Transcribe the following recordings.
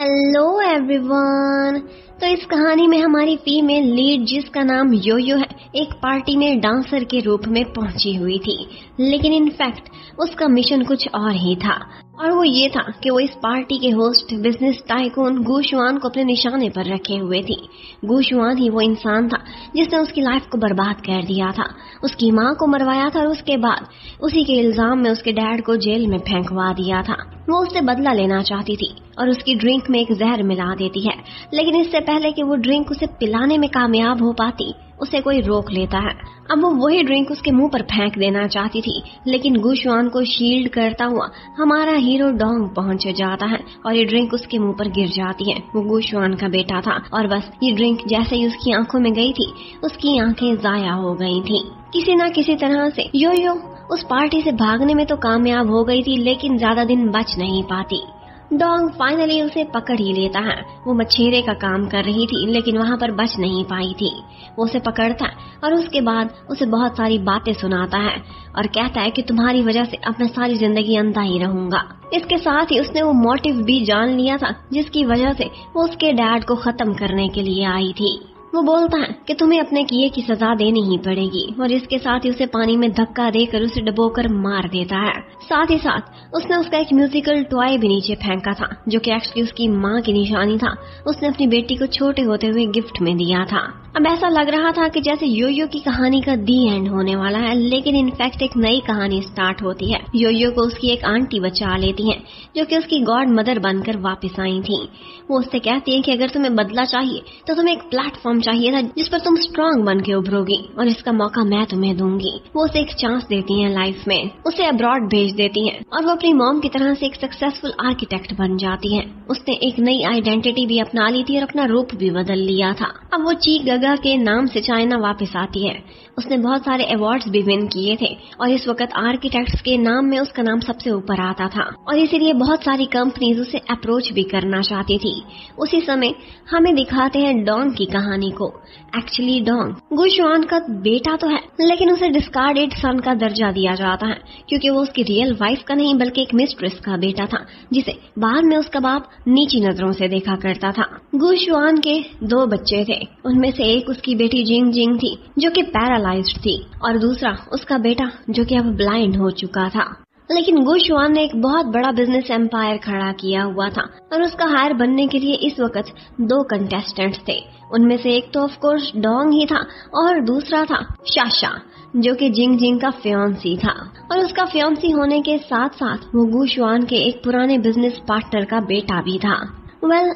Hello everyone. तो इस कहानी में हमारी फीमेल लीड जिसका नाम योयो है एक पार्टी में डांसर के रूप में पहुंची हुई थी, लेकिन इनफैक्ट उसका मिशन कुछ और ही था और वो ये था कि वो इस पार्टी के होस्ट बिजनेस टाइकून गुशुआन को अपने निशाने पर रखे हुए थी। गुशुआन ही वो इंसान था जिसने उसकी लाइफ को बर्बाद कर दिया था, उसकी माँ को मरवाया था और उसके बाद उसी के इल्जाम में उसके डैड को जेल में फेंकवा दिया था। वो उससे बदला लेना चाहती थी और उसकी ड्रिंक में एक जहर मिला देती है, लेकिन इससे पहले कि वो ड्रिंक उसे पिलाने में कामयाब हो पाती उसे कोई रोक लेता है। अब वो वही ड्रिंक उसके मुंह पर फेंक देना चाहती थी, लेकिन गुशुआन को शील्ड करता हुआ हमारा हीरो डोंग पहुंच जाता है और ये ड्रिंक उसके मुंह पर गिर जाती है। वो गुशुआन का बेटा था और बस ये ड्रिंक जैसे ही उसकी आंखों में गई थी उसकी आंखें जाया हो गई थी। किसी न किसी तरह से योयो उस पार्टी से भागने में तो कामयाब हो गई थी, लेकिन ज्यादा दिन बच नहीं पाती। डोंग फाइनली उसे पकड़ ही लेता है। वो मछेरे का काम कर रही थी लेकिन वहाँ पर बच नहीं पाई थी। वो उसे पकड़ता है और उसके बाद उसे बहुत सारी बातें सुनाता है और कहता है कि तुम्हारी वजह से अब मैं सारी जिंदगी अंधा ही रहूंगा। इसके साथ ही उसने वो मोटिव भी जान लिया था जिसकी वजह से वो उसके डैड को खत्म करने के लिए आई थी। वो बोलता है कि तुम्हें अपने किए की सजा देनी ही पड़ेगी और इसके साथ ही उसे पानी में धक्का देकर उसे डुबोकर मार देता है। साथ ही साथ उसने उसका एक म्यूजिकल टॉय भी नीचे फेंका था जो कि एक्चुअली उसकी माँ की निशानी था। उसने अपनी बेटी को छोटे होते हुए गिफ्ट में दिया था। अब ऐसा लग रहा था कि जैसे योयो की कहानी का दी एंड होने वाला है, लेकिन इनफैक्ट एक नई कहानी स्टार्ट होती है। योयो को उसकी एक आंटी बचा लेती है जो कि उसकी गॉड मदर बनकर वापस आई थी। वो उससे कहती है कि अगर तुम्हें बदला चाहिए तो तुम्हें एक प्लेटफॉर्म चाहिए था जिस पर तुम स्ट्रांग बन के उभरोगी और इसका मौका मैं तुम्हें दूंगी। वो उसे एक चांस देती है लाइफ में, उसे अब्रॉड भेज देती है और वो अपनी मॉम की तरह से एक सक्सेसफुल आर्किटेक्ट बन जाती है। उसने एक नई आइडेंटिटी भी अपना ली थी और अपना रूप भी बदल लिया था। अब वो ची गगा के नाम से चाइना वापस आती है। उसने बहुत सारे अवार्ड्स भी विन किए थे और इस वक्त आर्किटेक्ट्स के नाम में उसका नाम सबसे ऊपर आता था और इसीलिए बहुत सारी कंपनीज उसे अप्रोच भी करना चाहती थी। उसी समय हमें दिखाते हैं डोंग की कहानी को। एक्चुअली डोंग गुशुआन का बेटा तो है, लेकिन उसे डिस्कार्डेड सन का दर्जा दिया जाता है क्योंकि वो उसकी रियल वाइफ का नहीं बल्कि एक मिस्ट्रेस का बेटा था जिसे बाद में उसका बाप नीची नजरों से देखा करता था। गुशुआन के 2 बच्चे थे, उनमें से एक उसकी बेटी जिंग जिंग थी जो कि पैरालाइज्ड थी और दूसरा उसका बेटा जो कि अब ब्लाइंड हो चुका था। लेकिन गुशुआन ने एक बहुत बड़ा बिजनेस एम्पायर खड़ा किया हुआ था और उसका हायर बनने के लिए इस वक्त 2 कंटेस्टेंट्स थे। उनमें से एक तो ऑफ कोर्स डोंग ही था और दूसरा था शाशा जो कि जिंग जिंग का फियांसी था और उसका फियांसी होने के साथ साथ वो गुशुआन के एक पुराने बिजनेस पार्टनर का बेटा भी था।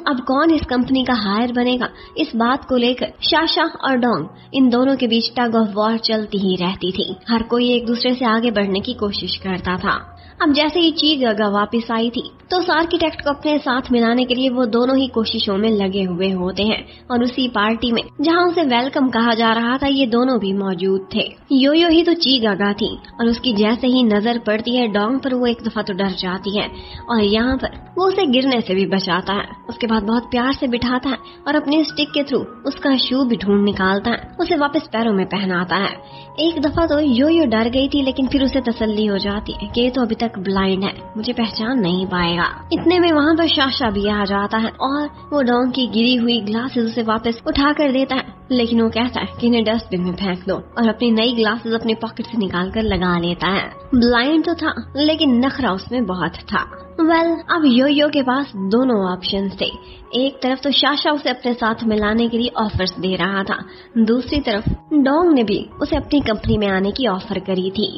अब कौन इस कंपनी का हायर बनेगा, इस बात को लेकर शाशा और डोंग इन दोनों के बीच टग ऑफ वॉर चलती ही रहती थी। हर कोई एक दूसरे से आगे बढ़ने की कोशिश करता था। अब जैसे ही ची गगा वापस आई थी तो उस आर्किटेक्ट को अपने साथ मिलाने के लिए वो दोनों ही कोशिशों में लगे हुए होते हैं और उसी पार्टी में जहां उसे वेलकम कहा जा रहा था ये दोनों भी मौजूद थे। योयो ही तो ची गगा थी और उसकी जैसे ही नजर पड़ती है डोंग पर वो एक दफा तो डर जाती है और यहाँ पर वो उसे गिरने से भी बचाता है। उसके बाद बहुत प्यार से बिठाता है और अपने स्टिक के थ्रू उसका शू भी ढूंढ निकालता है, उसे वापस पैरों में पहनाता है। एक दफा तो योयो डर गई थी लेकिन फिर उसे तसल्ली हो जाती है कि ये तो अभी तक ब्लाइंड है, मुझे पहचान नहीं पाएगा। इतने में वहाँ पर शाशा भी आ जाता है और वो डोंग की गिरी हुई ग्लासेस उसे वापस उठा कर देता है, लेकिन वो कहता है कि इन्हें डस्टबिन में फेंक दो और अपनी नई ग्लासेस अपने पॉकेट से निकाल कर लगा लेता है। ब्लाइंड तो था लेकिन नखरा उसमें बहुत था। अब योयो के पास दोनों ऑप्शन थे। एक तरफ तो शाशा उसे अपने साथ मिलाने के लिए ऑफर्स दे रहा था, दूसरी तरफ डोंग ने भी उसे अपनी कंपनी में आने की ऑफर करी थी।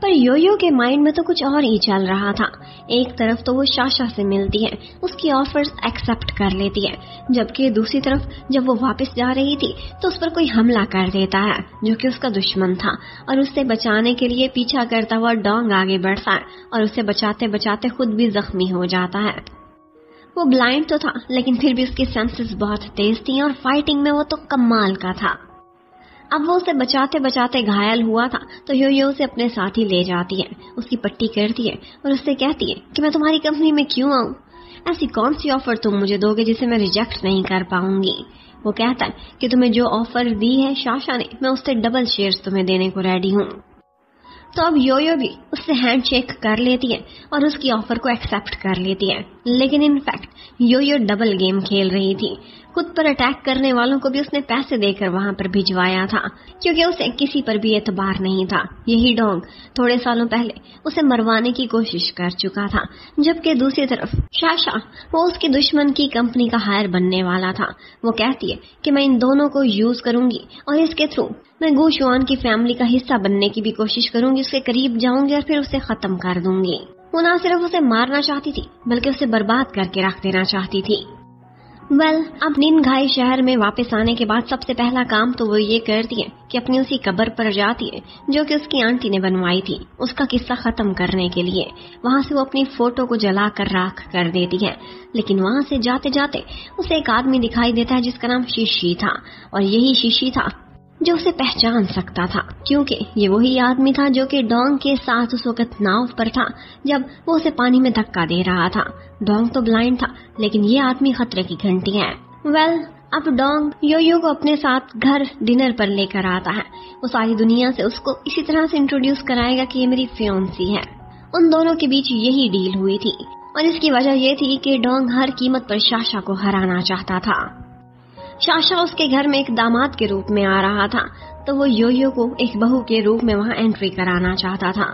पर योयो के माइंड में तो कुछ और ही चल रहा था। एक तरफ तो वो शाशा से मिलती है, उसकी ऑफर्स एक्सेप्ट कर लेती है, जबकि दूसरी तरफ जब वो वापस जा रही थी तो उस पर कोई हमला कर देता है जो कि उसका दुश्मन था और उससे बचाने के लिए पीछा करता हुआ डोंग आगे बढ़ता है और उसे बचाते बचाते खुद भी जख्मी हो जाता है। वो ब्लाइंड तो था लेकिन फिर भी उसकी सेंसेस बहुत तेज थी और फाइटिंग में वो तो कमाल का था। अब वो उसे बचाते बचाते घायल हुआ था तो योयो उसे अपने साथ ही ले जाती है, उसकी पट्टी करती है और उससे कहती है कि मैं तुम्हारी कंपनी में क्यों आऊं, ऐसी कौन सी ऑफर तुम मुझे दोगे जिसे मैं रिजेक्ट नहीं कर पाऊंगी। वो कहता है कि तुम्हें जो ऑफर दी है शाशा ने, मैं उससे डबल शेयर्स तुम्हें देने को रेडी हूँ। तो अब योयो भी उससे हैंडशेक कर लेती है और उसकी ऑफर को एक्सेप्ट कर लेती है। लेकिन इनफैक्ट योयो डबल गेम खेल रही थी। खुद पर अटैक करने वालों को भी उसने पैसे देकर वहां पर भिजवाया था, क्योंकि उसे किसी पर भी एतबार नहीं था। यही डोंग थोड़े सालों पहले उसे मरवाने की कोशिश कर चुका था, जबकि दूसरी तरफ शाशा, वो उसके दुश्मन की कंपनी का हायर बनने वाला था। वो कहती है कि मैं इन दोनों को यूज करूंगी और इसके थ्रू मैं गुशुआन की फैमिली का हिस्सा बनने की भी कोशिश करूंगी, उसके करीब जाऊंगी और फिर उसे खत्म कर दूंगी। वो न सिर्फ उसे मारना चाहती थी बल्कि उसे बर्बाद करके रख देना चाहती थी। अब निनघाई शहर में वापस आने के बाद सबसे पहला काम तो वो ये करती है कि अपनी उसी कब्र पर जाती है जो कि उसकी आंटी ने बनवाई थी, उसका किस्सा खत्म करने के लिए। वहां से वो अपनी फोटो को जलाकर राख कर देती है। लेकिन वहां से जाते जाते उसे एक आदमी दिखाई देता है जिसका नाम शीशी था, और यही शीशी था जो उसे पहचान सकता था, क्योंकि ये वही आदमी था जो कि डोंग के साथ उस वक्त नाव पर था जब वो उसे पानी में धक्का दे रहा था। डोंग तो ब्लाइंड था, लेकिन ये आदमी खतरे की घंटी है। अब डोंग योयो को अपने साथ घर डिनर पर लेकर आता है। वो सारी दुनिया से उसको इसी तरह से इंट्रोड्यूस कराएगा कि ये मेरी फियोंसी है। उन दोनों के बीच यही डील हुई थी, और इसकी वजह ये थी कि डोंग हर कीमत पर शाशा को हराना चाहता था। शाशा उसके घर में एक दामाद के रूप में आ रहा था, तो वो योयो को एक बहू के रूप में वहां एंट्री कराना चाहता था।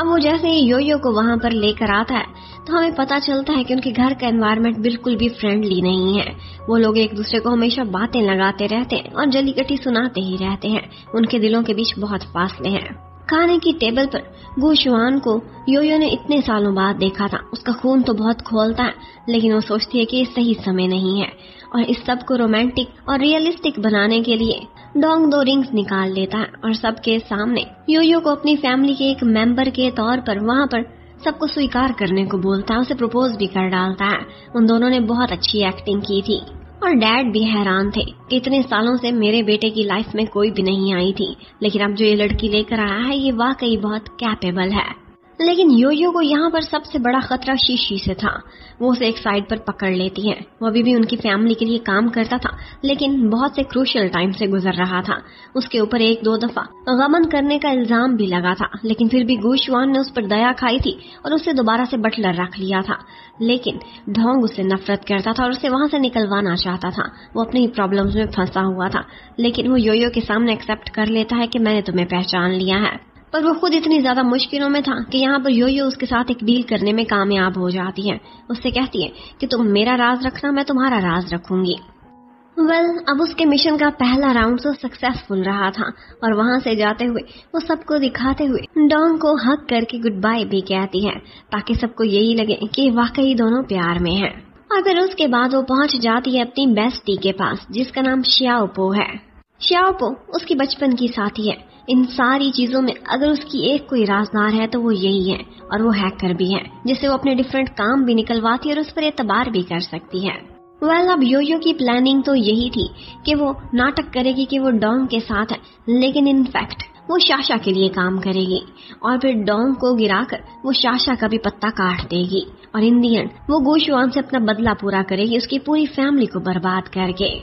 अब वो जैसे ही योयो को वहां पर लेकर आता है तो हमें पता चलता है कि उनके घर का एनवायरनमेंट बिल्कुल भी फ्रेंडली नहीं है। वो लोग एक दूसरे को हमेशा बातें लगाते रहते हैं और जलीकटी सुनाते ही रहते हैं। उनके दिलों के बीच बहुत फासले हैं। खाने की टेबल पर गुशुआन को योयो ने इतने सालों बाद देखा था। उसका खून तो बहुत खौलता है, लेकिन वो सोचती है कि ये सही समय नहीं है, और इस सब को रोमांटिक और रियलिस्टिक बनाने के लिए डोंग 2 रिंग्स निकाल लेता है और सबके सामने योयो को अपनी फैमिली के एक मेंबर के तौर पर वहां पर सबको स्वीकार करने को बोलता है। उसे प्रपोज भी कर डालता है। उन दोनों ने बहुत अच्छी एक्टिंग की थी, और डैड भी हैरान थे कि इतने सालों से मेरे बेटे की लाइफ में कोई भी नहीं आई थी, लेकिन अब जो ये लड़की लेकर आया है ये वाकई बहुत कैपेबल है। लेकिन योयो को यहाँ पर सबसे बड़ा खतरा शीशी से था। वो उसे एक साइड पर पकड़ लेती है। वो अभी भी उनकी फैमिली के लिए काम करता था, लेकिन बहुत से क्रूशियल टाइम से गुजर रहा था। उसके ऊपर 1-2 दफा गमन करने का इल्जाम भी लगा था, लेकिन फिर भी गुशुआन ने उस पर दया खाई थी और उसे दोबारा से बटलर रख लिया था। लेकिन डोंग उससे नफरत करता था और उसे वहां से निकलवाना चाहता था। वो अपनी प्रॉब्लम्स में फंसा हुआ था, लेकिन वो योयो के सामने एक्सेप्ट कर लेता है कि मैंने तुम्हें पहचान लिया है। पर वो खुद इतनी ज्यादा मुश्किलों में था कि यहाँ पर योयो उसके साथ एक डील करने में कामयाब हो जाती है। उससे कहती है कि तुम मेरा राज रखना, मैं तुम्हारा राज रखूंगी। अब उसके मिशन का पहला राउंड तो सक्सेसफुल रहा था, और वहां से जाते हुए वो सबको दिखाते हुए डोंग को हक करके गुड बाय भी कहती है, ताकि सबको यही लगे कि वाकई दोनों प्यार में हैं। और फिर उसके बाद वो पहुंच जाती है अपनी बेस्टी के पास, जिसका नाम श्याओपो है। श्याओपो उसकी बचपन की साथी है। इन सारी चीजों में अगर उसकी एक कोई राजदार है तो वो यही है, और वो हैकर भी है, जिससे वो अपने डिफरेंट काम भी निकलवाती है और उस पर एतबार भी कर सकती है। अब योयो की प्लानिंग तो यही थी कि वो नाटक करेगी कि वो डोंग के साथ है, लेकिन इनफैक्ट वो शाशा के लिए काम करेगी, और फिर डोंग को गिराकर वो शाशा का भी पत्ता काट देगी, और इन दी एंड वो गुशुआन से अपना बदला पूरा करेगी, उसकी पूरी फैमिली को बर्बाद करके।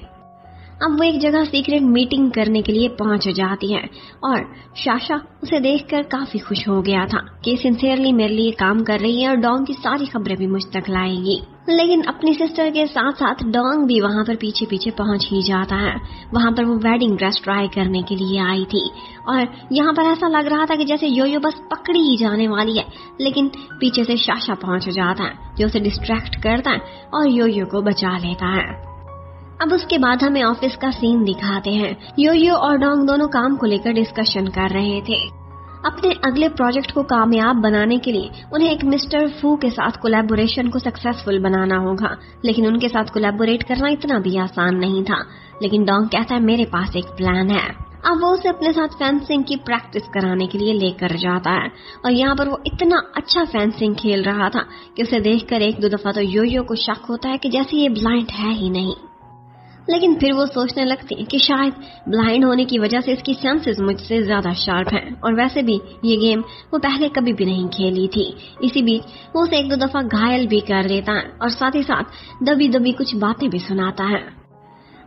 अब वो एक जगह सीक्रेट मीटिंग करने के लिए पहुंच जाती है, और शाशा उसे देखकर काफी खुश हो गया था कि सिंसियरली मेरे लिए काम कर रही है और डोंग की सारी खबरें भी मुझ तक लाएगी। लेकिन अपनी सिस्टर के साथ साथ डोंग भी वहां पर पीछे पीछे पहुंच ही जाता है। वहां पर वो वेडिंग ड्रेस ट्राई करने के लिए आई थी, और यहाँ पर ऐसा लग रहा था कि जैसे योयो बस पकड़ी ही जाने वाली है, लेकिन पीछे से शाशा पहुंच जाता है जो उसे डिस्ट्रैक्ट करता है और योयो को बचा लेता है। अब उसके बाद हमें ऑफिस का सीन दिखाते हैं। योयो और डोंग दोनों काम को लेकर डिस्कशन कर रहे थे। अपने अगले प्रोजेक्ट को कामयाब बनाने के लिए उन्हें एक मिस्टर फू के साथ कोलैबोरेशन को सक्सेसफुल बनाना होगा, लेकिन उनके साथ कोलैबोरेट करना इतना भी आसान नहीं था। लेकिन डोंग कहता है मेरे पास एक प्लान है। अब वो उसे अपने साथ फेंसिंग की प्रैक्टिस कराने के लिए लेकर जाता है, और यहाँ पर वो इतना अच्छा फेंसिंग खेल रहा था कि उसे देखकर 1-2 दफा तो योयो को शक होता है कि जैसे ये ब्लाइंड है ही नहीं। लेकिन फिर वो सोचने लगती है कि शायद ब्लाइंड होने की वजह से इसकी सेंसेस मुझसे ज्यादा शार्प हैं, और वैसे भी ये गेम वो पहले कभी भी नहीं खेली थी। इसी बीच वो उसे 1-2 दफा घायल भी कर देता है, और साथ ही साथ दबी दबी कुछ बातें भी सुनाता है।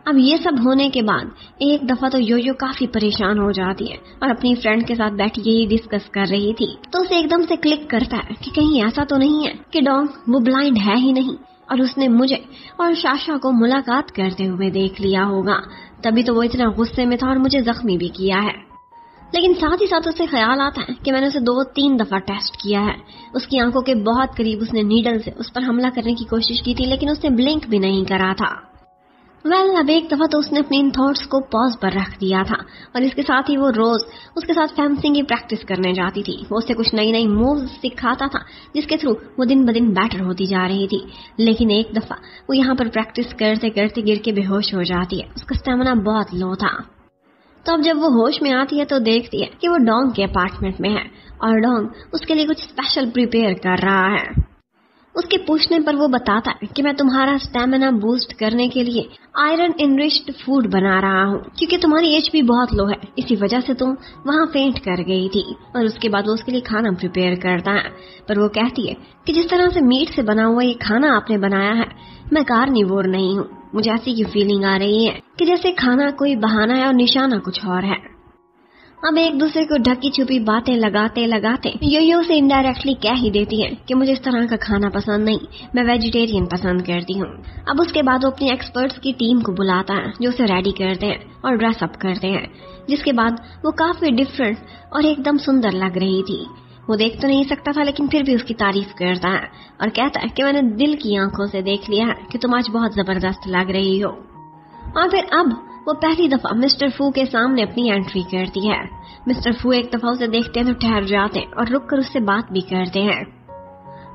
अब ये सब होने के बाद एक दफा तो योयो काफी परेशान हो जाती है और अपनी फ्रेंड के साथ बैठी यही डिस्कस कर रही थी, तो उसे एकदम से क्लिक करता है कि कहीं ऐसा तो नहीं है कि डोंग वो ब्लाइंड है ही नहीं और उसने मुझे और साशा को मुलाकात करते हुए देख लिया होगा, तभी तो वो इतना गुस्से में था और मुझे जख्मी भी किया है। लेकिन साथ ही साथ उसे ख्याल आता है कि मैंने उसे 2-3 दफा टेस्ट किया है। उसकी आंखों के बहुत करीब उसने नीडल से उस पर हमला करने की कोशिश की थी, लेकिन उसने ब्लिंक भी नहीं करा था। अब एक दफा तो उसने अपने इन थॉट्स को पॉज पर रख दिया था और इसके साथ ही वो रोज उसके साथ फेंसिंग की प्रैक्टिस करने जाती थी। वो उससे कुछ नई नई मूव्स सिखाता था जिसके थ्रू वो दिन ब दिन बेटर होती जा रही थी। लेकिन एक दफा वो यहाँ पर प्रैक्टिस करते करते गिर के बेहोश हो जाती है। उसका स्टेमिना बहुत लो था। तो अब जब वो होश में आती है तो देखती है कि वो डोंग के अपार्टमेंट में है और डोंग उसके लिए कुछ स्पेशल प्रिपेयर कर रहा है। उसके पूछने पर वो बताता है कि मैं तुम्हारा स्टेमिना बूस्ट करने के लिए आयरन इनरिच्ड फूड बना रहा हूँ, क्योंकि तुम्हारी एचपी बहुत लो है, इसी वजह से तुम वहाँ फेंट कर गई थी। और उसके बाद वो उसके लिए खाना प्रिपेयर करता है, पर वो कहती है कि जिस तरह से मीट से बना हुआ ये खाना आपने बनाया है, मैं कार्निवोर नहीं हूँ। मुझे ऐसी की फीलिंग आ रही है कि जैसे खाना कोई बहाना है और निशाना कुछ और है। अब एक दूसरे को ढकी छुपी बातें लगाते लगाते योयो से इनडायरेक्टली कह ही देती है कि मुझे इस तरह का खाना पसंद नहीं, मैं वेजिटेरियन पसंद करती हूँ। अब उसके बाद वो अपनी एक्सपर्ट्स की टीम को बुलाता है जो उसे रेडी करते हैं और ड्रेस अप करते हैं, जिसके बाद वो काफी डिफरेंट और एकदम सुंदर लग रही थी। वो देख तो नहीं सकता था, लेकिन फिर भी उसकी तारीफ करता है और कहता है कि मैंने दिल की आंखों से देख लिया है कि तुम आज बहुत जबरदस्त लग रही हो। और फिर अब वो पहली दफा मिस्टर फू के सामने अपनी एंट्री करती है। मिस्टर फू एक दफा उसे देखते हैं तो ठहर जाते हैं और रुककर उससे बात भी करते हैं।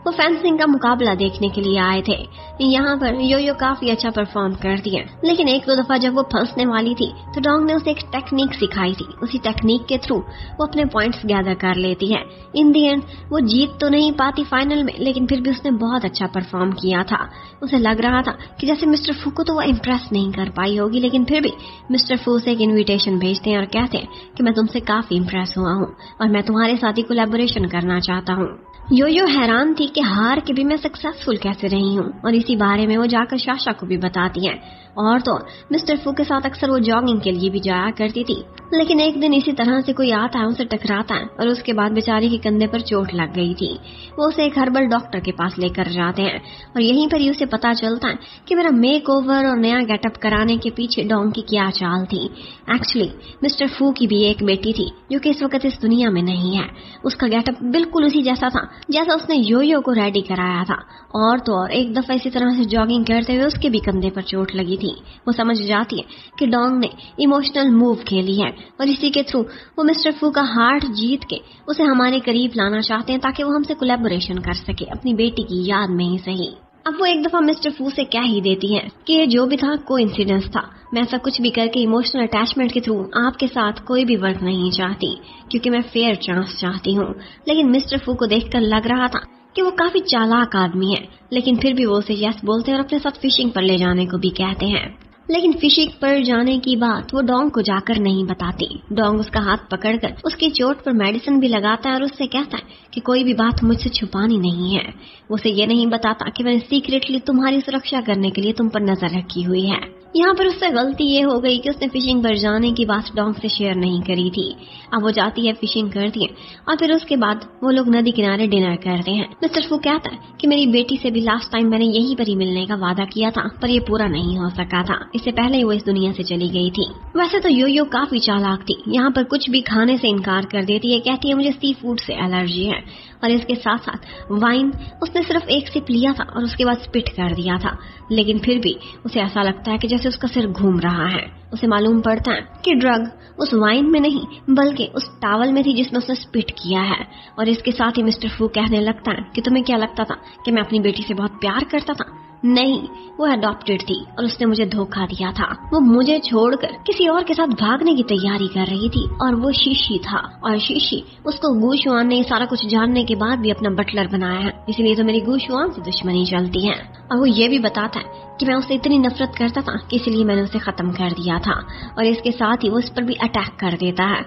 वो फेंसिंग का मुकाबला देखने के लिए आए थे। यहाँ पर योयो काफी अच्छा परफॉर्म करती है, लेकिन 1-2 दफा जब वो फंसने वाली थी तो डोंग ने उसे एक टेक्निक सिखाई थी। उसी टेक्निक के थ्रू वो अपने पॉइंट्स गैदर कर लेती है। इन दी एंड वो जीत तो नहीं पाती फाइनल में, लेकिन फिर भी उसने बहुत अच्छा परफॉर्म किया था। उसे लग रहा था कि जैसे मिस्टर फू को तो वो इम्प्रेस नहीं कर पाई होगी, लेकिन फिर भी मिस्टर फू से एक इन्विटेशन भेजते हैं और कहते हैं कि मैं तुमसे काफी इम्प्रेस हुआ हूँ और मैं तुम्हारे साथ ही कोलैबोरेशन करना चाहता हूँ। योयो हैरान थी कि हार के भी मैं सक्सेसफुल कैसे रही हूँ, और इसी बारे में वो जाकर साशा को भी बताती है। और तो मिस्टर फू के साथ अक्सर वो जॉगिंग के लिए भी जाया करती थी, लेकिन एक दिन इसी तरह से कोई आता है, उसे टकराता है और उसके बाद बेचारी के कंधे पर चोट लग गई थी। वो उसे एक हर्बल डॉक्टर के पास लेकर जाते हैं और यहीं पर ही उसे पता चलता है कि मेरा मेक ओवर और नया गेटअप कराने के पीछे डोंग की क्या चाल थी। एक्चुअली मिस्टर फू की भी एक बेटी थी जो कि इस वक्त इस दुनिया में नहीं है। उसका गेटअप बिल्कुल उसी जैसा था जैसा उसने योयो को रेडी कराया था। और तो और एक दफा इसी तरह से जॉगिंग करते हुए उसके भी कंधे पर चोट लगी थी। वो समझ जाती है कि डोंग ने इमोशनल मूव खेली है और इसी के थ्रू वो मिस्टर फू का हार्ट जीत के उसे हमारे करीब लाना चाहते हैं ताकि वो हमसे कोलैबोरेशन कर सके, अपनी बेटी की याद में ही सही। अब वो एक दफा मिस्टर फू से कह ही देती है कि ये जो भी था कोइंसिडेंस था, मैं ऐसा कुछ भी करके इमोशनल अटैचमेंट के थ्रू आपके साथ कोई भी वर्क नहीं चाहती, क्योंकि मैं फेयर चांस चाहती हूँ। लेकिन मिस्टर फू को देखकर लग रहा था कि वो काफी चालाक आदमी है, लेकिन फिर भी वो उसे यस बोलते हैं और अपने साथ फिशिंग पर ले जाने को भी कहते हैं। लेकिन फिशिंग पर जाने की बात वो डोंग को जाकर नहीं बताती। डोंग उसका हाथ पकड़कर उसकी चोट पर मेडिसिन भी लगाता है और उससे कहता है कि कोई भी बात मुझसे छुपानी नहीं है। वो उसे ये नहीं बताता कि मैंने सीक्रेटली तुम्हारी सुरक्षा करने के लिए तुम पर नजर रखी हुई है। यहाँ पर उससे गलती ये हो गई कि उसने फिशिंग पर जाने की बात डोंग से शेयर नहीं करी थी। अब वो जाती है, फिशिंग करती है और फिर उसके बाद वो लोग नदी किनारे डिनर करते हैं। मिस्टर फू कहता है कि मेरी बेटी से भी लास्ट टाइम मैंने यहीं पर ही मिलने का वादा किया था, पर ये पूरा नहीं हो सका था। इससे पहले ही वो इस दुनिया से चली गई थी। वैसे तो योयो काफी चालाक थी, यहाँ पर कुछ भी खाने से इनकार कर देती है। कहती है मुझे सी फूड से एलर्जी है, और इसके साथ साथ वाइन उसने सिर्फ एक सिप लिया था और उसके बाद स्पिट कर दिया था। लेकिन फिर भी उसे ऐसा लगता है कि जैसे उसका सिर घूम रहा है। उसे मालूम पड़ता है कि ड्रग उस वाइन में नहीं बल्कि उस टावल में थी जिसमें उसने स्पिट किया है। और इसके साथ ही मिस्टर फू कहने लगता है कि तुम्हें क्या लगता था कि मैं अपनी बेटी से बहुत प्यार करता था? नहीं, वो अडॉप्टेड थी और उसने मुझे धोखा दिया था। वो मुझे छोड़कर किसी और के साथ भागने की तैयारी कर रही थी और वो शीशी था, और शीशी उसको गूशुआन ने सारा कुछ जानने के बाद भी अपना बटलर बनाया है, इसलिए तो मेरी गूशुआन से दुश्मनी चलती है। और वो ये भी बताता है कि मैं उससे इतनी नफरत करता था कि इसलिए मैंने उसे खत्म कर दिया था। और इसके साथ ही वो उस पर भी अटैक कर देता है।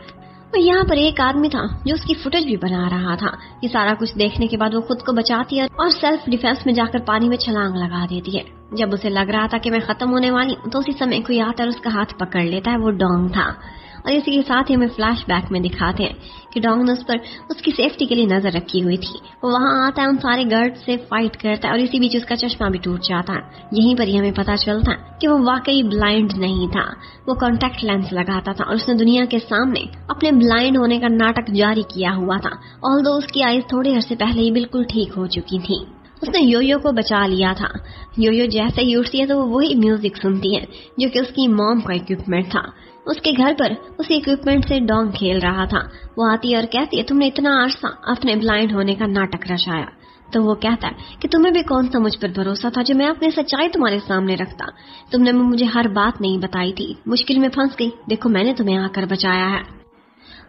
और यहाँ पर एक आदमी था जो उसकी फुटेज भी बना रहा था। ये सारा कुछ देखने के बाद वो खुद को बचाती है और सेल्फ डिफेंस में जाकर पानी में छलांग लगा देती है। जब उसे लग रहा था कि मैं खत्म होने वाली हूँ, तो उसी समय कोई आता है और उसका हाथ पकड़ लेता है। वो डोंग था। और इसी के साथ ही हमें फ्लैशबैक में दिखाते हैं कि डोंग ने उस पर उसकी सेफ्टी के लिए नजर रखी हुई थी। वो वहां आता है, उन सारे गार्ड से फाइट करता है और इसी बीच उसका चश्मा भी टूट जाता है। यहीं पर ही हमें पता चलता है कि वो वाकई ब्लाइंड नहीं था, वो कॉन्टैक्ट लेंस लगाता था और उसने दुनिया के सामने अपने ब्लाइंड होने का नाटक जारी किया हुआ था। ऑल्दो उसकी आईज थोड़े अरसे पहले ही बिल्कुल ठीक हो चुकी थी। उसने योयो को बचा लिया था। योयो जैसे ही उठती है तो वो वही म्यूजिक सुनती है जो कि उसकी मॉम का इक्विपमेंट था। उसके घर पर उसी इक्विपमेंट से डोंग खेल रहा था। वो आती है और कहती है, तुमने इतना अरसा अपने ब्लाइंड होने का नाटक रचाया। तो वो कहता है कि तुम्हें भी कौन सा मुझ पर भरोसा था जो मैं अपनी सच्चाई तुम्हारे सामने रखता। तुमने मुझे हर बात नहीं बताई थी, मुश्किल में फंस गई, देखो मैंने तुम्हें आकर बचाया है।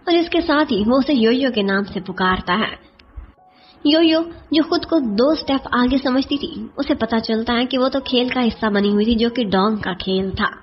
और इसके साथ ही वो उसे योयो के नाम से पुकारता है। योयो जो खुद को 2 स्टेप आगे समझती थी, उसे पता चलता है कि वो तो खेल का हिस्सा बनी हुई थी जो कि डोंग का खेल था।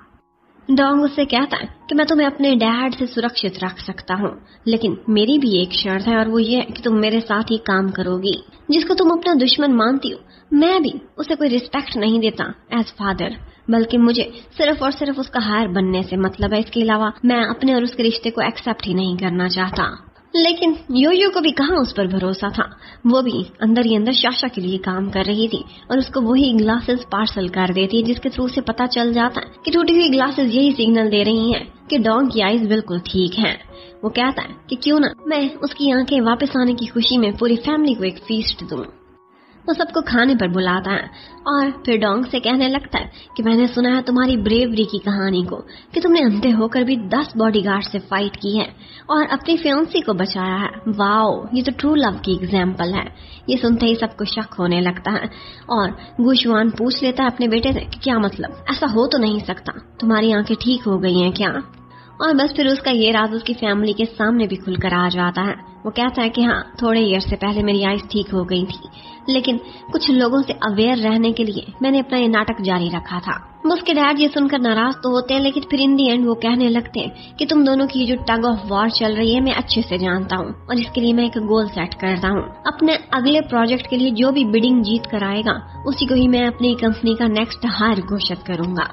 डोंग उससे कहता है कि मैं तुम्हें अपने डैड से सुरक्षित रख सकता हूँ, लेकिन मेरी भी एक शर्त है और वो ये है कि तुम मेरे साथ ही काम करोगी। जिसको तुम अपना दुश्मन मानती हो, मैं भी उसे कोई रिस्पेक्ट नहीं देता एज फादर, बल्कि मुझे सिर्फ और सिर्फ उसका हायर बनने से मतलब है। इसके अलावा मैं अपने और उसके रिश्ते को एक्सेप्ट ही नहीं करना चाहता। लेकिन योयो को भी कहाँ उस पर भरोसा था। वो भी अंदर ही अंदर शाशा के लिए काम कर रही थी और उसको वही ग्लासेस पार्सल कर देती है, जिसके थ्रू उसे पता चल जाता है कि टूटी हुई ग्लासेस यही सिग्नल दे रही हैं कि डोंग की आईज बिल्कुल ठीक हैं। वो कहता है कि क्यों ना मैं उसकी आंखें वापस आने की खुशी में पूरी फैमिली को एक फीस्ट दूं। वो सबको खाने पर बुलाता है और फिर डोंग से कहने लगता है कि मैंने सुना है तुम्हारी ब्रेवरी की कहानी को, कि तुमने अंधे होकर भी 10 बॉडीगार्ड से फाइट की है और अपनी फियांसी को बचाया है। वाओ, ये तो ट्रू लव की एग्जाम्पल है। ये सुनते ही सबको शक होने लगता है और गुशवान पूछ लेता है अपने बेटे से कि क्या मतलब, ऐसा हो तो नहीं सकता, तुम्हारी आंखें ठीक हो गई हैं क्या? और बस फिर उसका ये राज उसकी फैमिली के सामने भी खुलकर आ जाता है। वो कहता है कि हाँ, थोड़े ईयर से पहले मेरी आईज ठीक हो गई थी, लेकिन कुछ लोगों से अवेयर रहने के लिए मैंने अपना ये नाटक जारी रखा था। उसके डैड ये सुनकर नाराज तो होते हैं, लेकिन फिर इन दी एंड वो कहने लगते हैं कि तुम दोनों की जो टग ऑफ वॉर चल रही है मैं अच्छे से जानता हूँ और इसके लिए मैं एक गोल सेट करता हूँ। अपने अगले प्रोजेक्ट के लिए जो भी बिडिंग जीत कर आएगा उसी को ही मैं अपनी कंपनी का नेक्स्ट हायर घोषित करूंगा।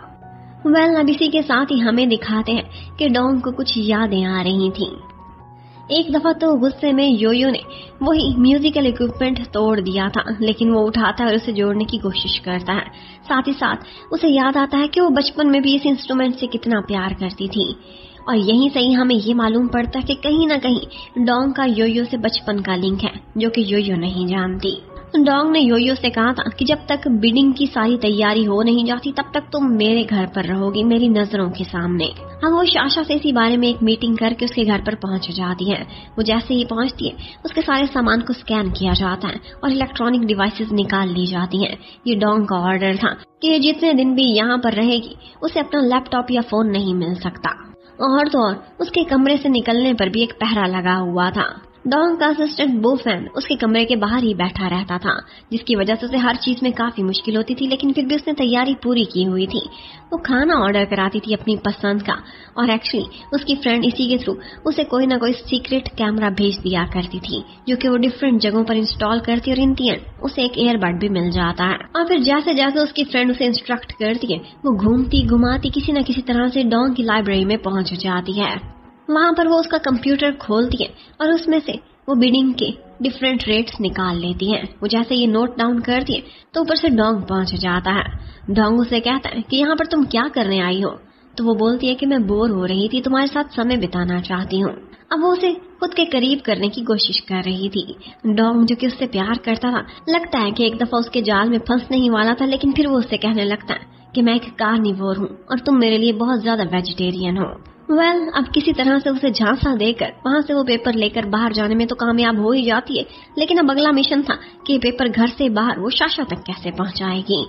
अब इसी के साथ ही हमें दिखाते हैं कि डोंग को कुछ यादें आ रही थी। एक दफा तो गुस्से में योयो ने वही म्यूजिकल इक्विपमेंट तोड़ दिया था, लेकिन वो उठाता है और उसे जोड़ने की कोशिश करता है। साथ ही साथ उसे याद आता है कि वो बचपन में भी इस इंस्ट्रूमेंट से कितना प्यार करती थी। और यहीं से ही हमें ये मालूम पड़ता है कि कहीं ना कहीं डोंग का योयो से बचपन का लिंक है, जो कि योयो नहीं जानती। डोंग ने योयो से कहा था कि जब तक बिडिंग की सारी तैयारी हो नहीं जाती तब तक तुम मेरे घर पर रहोगी, मेरी नजरों के सामने। हम वो शाशा से इसी बारे में एक मीटिंग करके उसके घर पर पहुंच जाती है। वो जैसे ही पहुंचती है उसके सारे सामान को स्कैन किया जाता है और इलेक्ट्रॉनिक डिवाइसेस निकाल ली जाती हैं। ये डोंग का ऑर्डर था कि जितने दिन भी यहाँ पर रहेगी उसे अपना लैपटॉप या फोन नहीं मिल सकता। और तो और उसके कमरे से निकलने पर भी एक पहरा लगा हुआ था। डोंग का असिस्टेंट बोफैन उसके कमरे के बाहर ही बैठा रहता था, जिसकी वजह से उसे हर चीज में काफी मुश्किल होती थी, लेकिन फिर भी उसने तैयारी पूरी की हुई थी। वो खाना ऑर्डर कराती थी अपनी पसंद का और एक्चुअली उसकी फ्रेंड इसी के थ्रू उसे कोई ना कोई सीक्रेट कैमरा भेज दिया करती थी, जो कि वो डिफरेंट जगहों पर इंस्टॉल करती और इन दी एंड उसे एक ईयरबड भी मिल जाता है। और फिर जैसे जैसे उसकी फ्रेंड उसे इंस्ट्रक्ट करती है वो घूमती घुमाती किसी न किसी तरह से डोंग की लाइब्रेरी में पहुंच जाती है। वहां पर वो उसका कंप्यूटर खोलती है और उसमें से वो बिडिंग के डिफरेंट रेट्स निकाल लेती है। वो जैसे ये नोट डाउन करती है तो ऊपर से डोंग पहुंच जाता है। डोंग उसे कहता है कि यहाँ पर तुम क्या करने आई हो? तो वो बोलती है कि मैं बोर हो रही थी, तुम्हारे साथ समय बिताना चाहती हूँ। अब वो उसे खुद के करीब करने की कोशिश कर रही थी। डोंग जो कि उससे प्यार करता था, लगता है कि एक दफा उसके जाल में फंसने ही वाला था, लेकिन फिर वो उससे कहने लगता है कि मैं एक कार्निवोर हूँ और तुम मेरे लिए बहुत ज्यादा वेजिटेरियन हो। अब किसी तरह से उसे झांसा देकर वहां से वो पेपर लेकर बाहर जाने में तो कामयाब हो ही जाती है, लेकिन अब अगला मिशन था कि पेपर घर से बाहर वो शाशा तक कैसे पहुंचाएगी।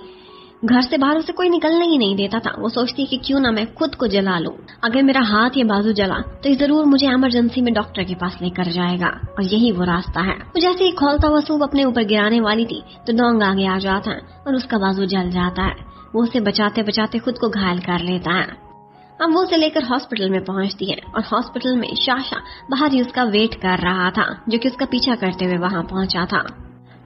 घर से बाहर उसे कोई निकलने ही नहीं देता था। वो सोचती कि क्यों ना मैं खुद को जला लूं। अगर मेरा हाथ या बाजू जला तो ये जरूर मुझे इमरजेंसी में डॉक्टर के पास लेकर जाएगा और यही वो रास्ता है। वो जैसे ही खोलता हुआ सूप अपने ऊपर गिराने वाली थी तो डोंग आगे आ जाता है और उसका बाजू जल जाता है। वो उसे बचाते बचाते खुद को घायल कर लेता है। अब वो उसे लेकर हॉस्पिटल में पहुंचती है और हॉस्पिटल में शाशा बाहर ही उसका वेट कर रहा था, जो कि उसका पीछा करते हुए वहां पहुंचा था।